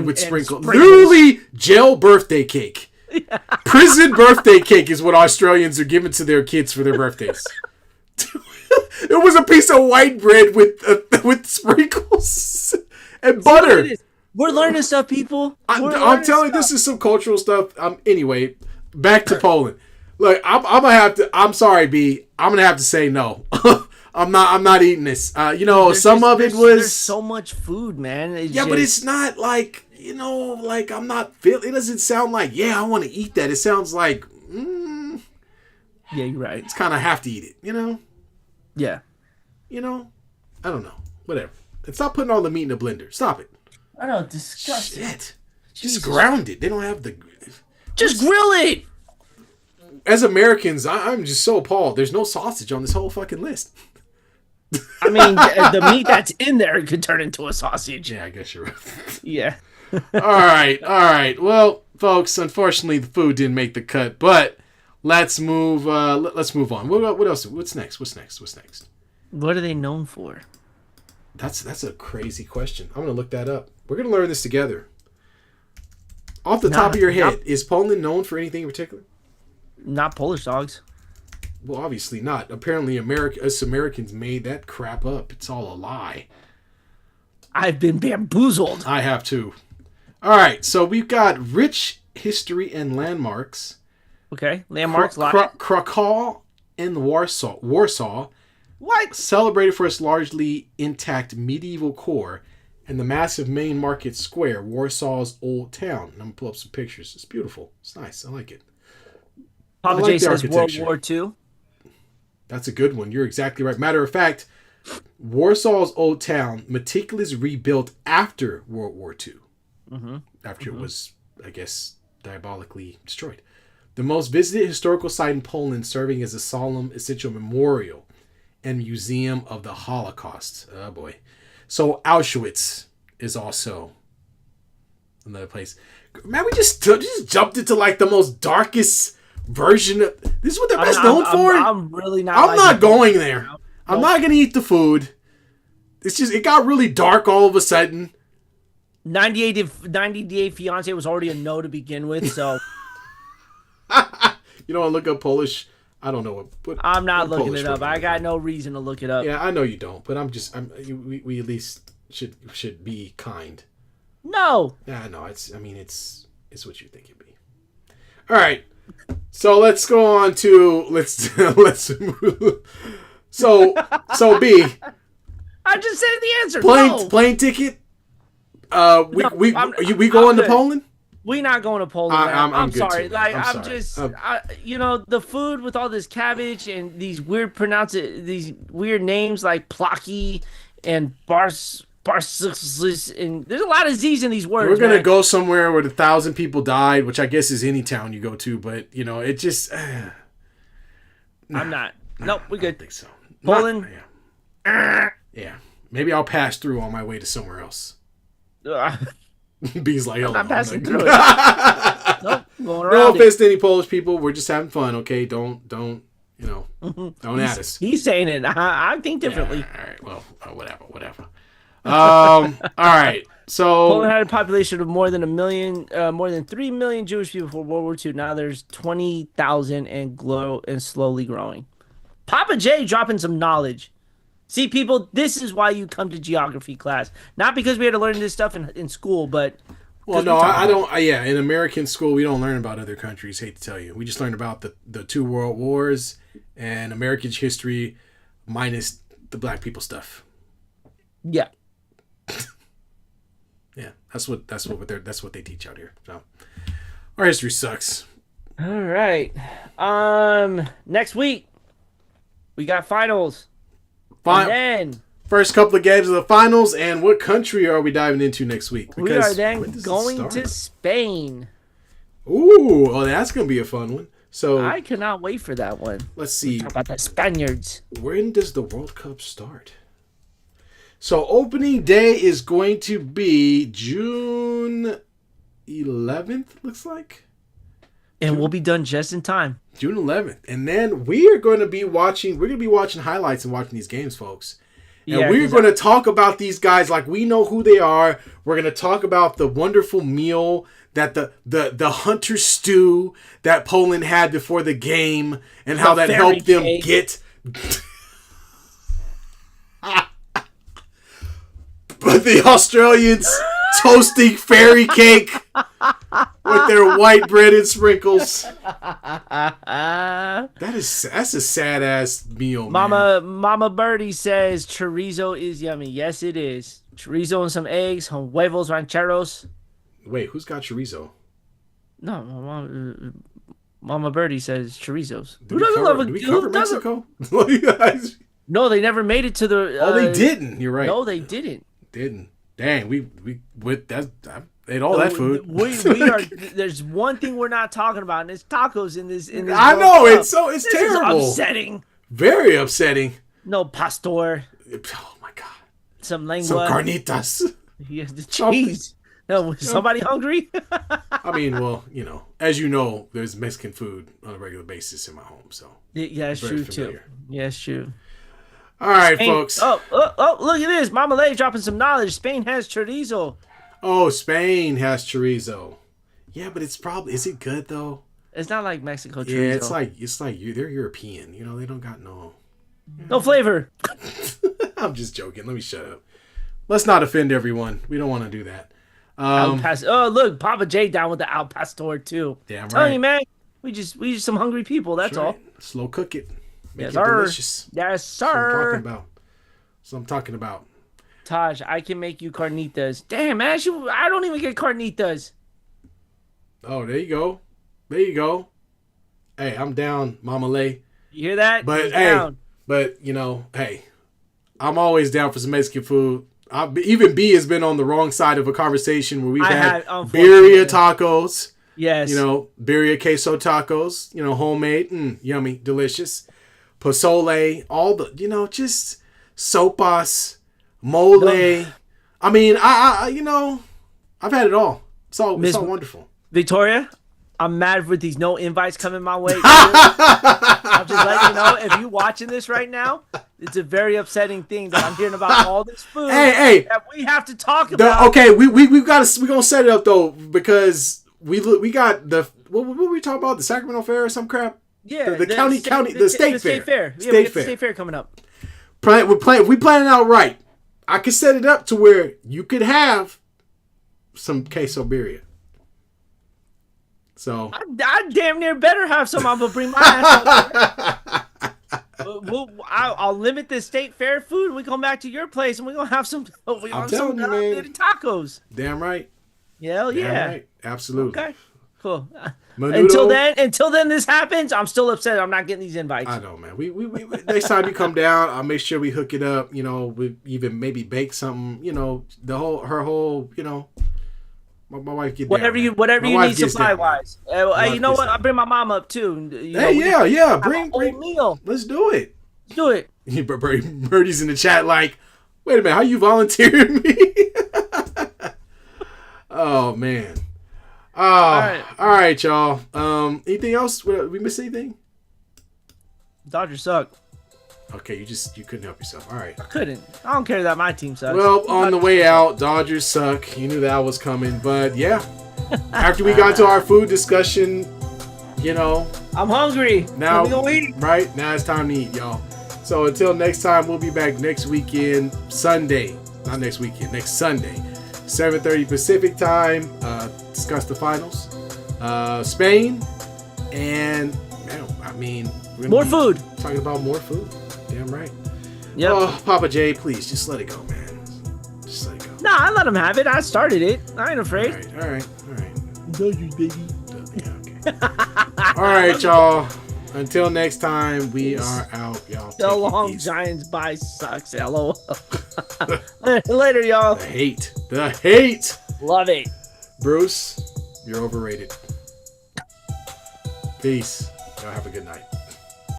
with sprinkles. sprinkles. Literally jail birthday cake. Prison birthday cake is what Australians are giving to their kids for their birthdays. It was a piece of white bread with sprinkles and butter. We're learning stuff, people. I'm telling you, this is some cultural stuff. Anyway, back to Poland. Look, I'm gonna have to. I'm sorry, B. I'm gonna have to say no. I'm not eating this. There's so much food, man. But it's not like I'm not feeling. It doesn't sound like I want to eat that. It sounds like yeah, you're right. It's kind of have to eat it. Yeah. I don't know. Whatever. Stop putting all the meat in a blender. Stop it. I know, disgusting. Shit. Just ground it. They don't have the. Just grill it. As Americans, I'm just so appalled. There's no sausage on this whole fucking list. I mean, the meat that's in there could turn into a sausage. Yeah, I guess you're right. Yeah. All right. Well, folks, unfortunately, the food didn't make the cut, but let's move. Let's move on. What else? What's next? What are they known for? That's a crazy question. I'm gonna look that up. We're gonna learn this together. Off the top of your head, is Poland known for anything in particular? Not Polish dogs. Well, obviously not. Apparently, us Americans made that crap up. It's all a lie. I've been bamboozled. I have too. All right, so we've got rich history and landmarks. Okay, landmarks. Krakow and Warsaw. What? Celebrated for its largely intact medieval core and the massive main market square, Warsaw's old town. I'm going to pull up some pictures. It's beautiful. It's nice. I like it. Papa J says World War II. That's a good one. You're exactly right. Matter of fact, Warsaw's old town, meticulously rebuilt after World War II. Mm-hmm. After it was, I guess, diabolically destroyed. The most visited historical site in Poland, serving as a solemn, essential memorial and museum of the Holocaust. Oh boy. So Auschwitz is also another place. Man, we just jumped into like the most darkest version of this is what they're best known for. I'm really not. I'm not going there. I'm not gonna eat the food. It's just it got really dark all of a sudden. 90 Day Fiance was already a no to begin with, so you know, I look up Polish. I don't know what I'm not looking it up. I got no reason to look it up. Yeah, I know you don't, but we at least should be kind. No. Yeah, no, it's what you think it'd be. All right. So let's go on to let's move. So B. I just said the answer. Plane ticket. We going to Poland? We not going to Poland. I'm sorry. Too, like I'm sorry. The food with all this cabbage and these these weird names like Plaki and Barsis, and there's a lot of Z's in these words. We're gonna go somewhere where 1,000 people died, which I guess is any town you go to. But it just. I'm not. Nope, we're good. I don't think so. Poland. Yeah. Maybe I'll pass through on my way to somewhere else. B's like, I'm not passing through it. Nope, going around it. No offense to any Polish people. We're just having fun, okay? Don't don't at us. He's saying it. I think differently. Yeah, all right. Well, whatever. All right. So Poland had a population of more than 3 million Jewish people before World War II. Now there's 20,000 and slowly growing. Papa J dropping some knowledge. See, people, this is why you come to geography class. Not because we had to learn this stuff in school, but... Well, no, I don't... Yeah, in American school, we don't learn about other countries, hate to tell you. We just learn about the two world wars and American history minus the black people stuff. Yeah. Yeah, that's what they teach out here. So our history sucks. All right. Next week we got finals. And then first couple of games of the finals, and what country are we diving into next week? Because we are then going to Spain. Ooh, oh, that's gonna be a fun one. So I cannot wait for that one. Let's see. Talk about the Spaniards. When does the World Cup start? So opening day is going to be June 11th, looks like. And we'll be done just in time. June 11th. And then we're going to be watching highlights and watching these games, folks. And we're going to talk about these guys like we know who they are. We're going to talk about the wonderful meal that the hunter stew that Poland had before the game and how that helped them get... But the Australians toasting fairy cake with their white bread and sprinkles. That's a sad ass meal, man. Mama Birdie says chorizo is yummy. Yes, it is. Chorizo and some eggs, some huevos rancheros. Wait, who's got chorizo? No, Mama Birdie says chorizos. Do we cover Mexico? No, they never made it to the. They didn't. You're right. No, they didn't. Dang, we I ate all that food. We are. There's one thing we're not talking about, and it's tacos in this. I know it's terrible. Is upsetting. Very upsetting. No pastor. Oh my god. Some lengua. Some carnitas. Yes, the cheese. No, was somebody hungry? I mean, well, as you know, there's Mexican food on a regular basis in my home, so yeah, it's true too. Yeah, it's true. All right, Spain, folks. Oh, look at this. Mama Lay dropping some knowledge. Spain has chorizo. Oh, Spain has chorizo. Yeah, but is it good though? It's not like Mexico chorizo. Yeah, it's like they're European. They don't got no flavor. I'm just joking. Let me shut up. Let's not offend everyone. We don't want to do that. Look, Papa J down with the Al Pastor too. Damn right. Telling you, man, we just some hungry people. That's all. Slow cook it. Make yes, it sir. Delicious. Yes, sir. That's what I'm talking about. Taj, I can make you carnitas. Damn, man, I don't even get carnitas. Oh, there you go. Hey, I'm down, Mama Lay. You hear that? But he's down. Hey, I'm always down for some Mexican food. Even B has been on the wrong side of a conversation where we've had birria tacos. Yes. Birria queso tacos. Homemade, yummy, delicious. Pozole, all the, just sopas, mole. No. I mean, I've had it all. It's all wonderful. Victoria, I'm mad with these no invites coming my way. I'm just letting you know, if you watching this right now, it's a very upsetting thing that I'm hearing about all this food that we have to talk about. Okay, we're gonna set it up though, because we got what were we talking about? The Sacramento Fair or some crap? Yeah, the state fair. Yeah, we got the state fair coming up. We plan it out right. I could set it up to where you could have some queso birria. So I damn near better have some. I'm gonna bring my ass out there. I'll limit the state fair food. We come back to your place and we're gonna have some. Tacos. Damn right. Hell yeah. Damn right. Absolutely. Okay. Cool. Menudo. Until then, this happens. I'm still upset. I'm not getting these invites. I know, man. We next time you come down, I'll make sure we hook it up. We even maybe bake something. Her whole. My wife get whatever down, whatever you need supply wise. You know what? I'll bring my mom up too. Bring meal. Let's do it. Let's do it. Birdie's in the chat like, wait a minute, how you volunteering me? Oh man. All right, y'all. Anything else? We miss anything? Dodgers suck. Okay, you couldn't help yourself. All right. I couldn't. I don't care that my team sucks. Well, on the way out, Dodgers suck. You knew that was coming, but yeah. After we got to our food discussion, I'm hungry. Now, Let me go eat. Right now it's time to eat, y'all. So until next time, we'll be back next weekend, Sunday. Not next weekend, next Sunday, 7:30 Pacific time. Discuss the finals, Spain, and we're more food. Talking about more food. Damn right. Yep. Oh, Papa J, please just let it go, man. Just let it go. Nah, I let him have it. I started it. I ain't afraid. All right. Dodgers, baby. Yeah, okay. All right, y'all. Until next time, we are out, y'all. So long, Giants bye sucks. LOL. Later, y'all. The hate. Love it. Bruce, you're overrated. Peace. Y'all have a good night.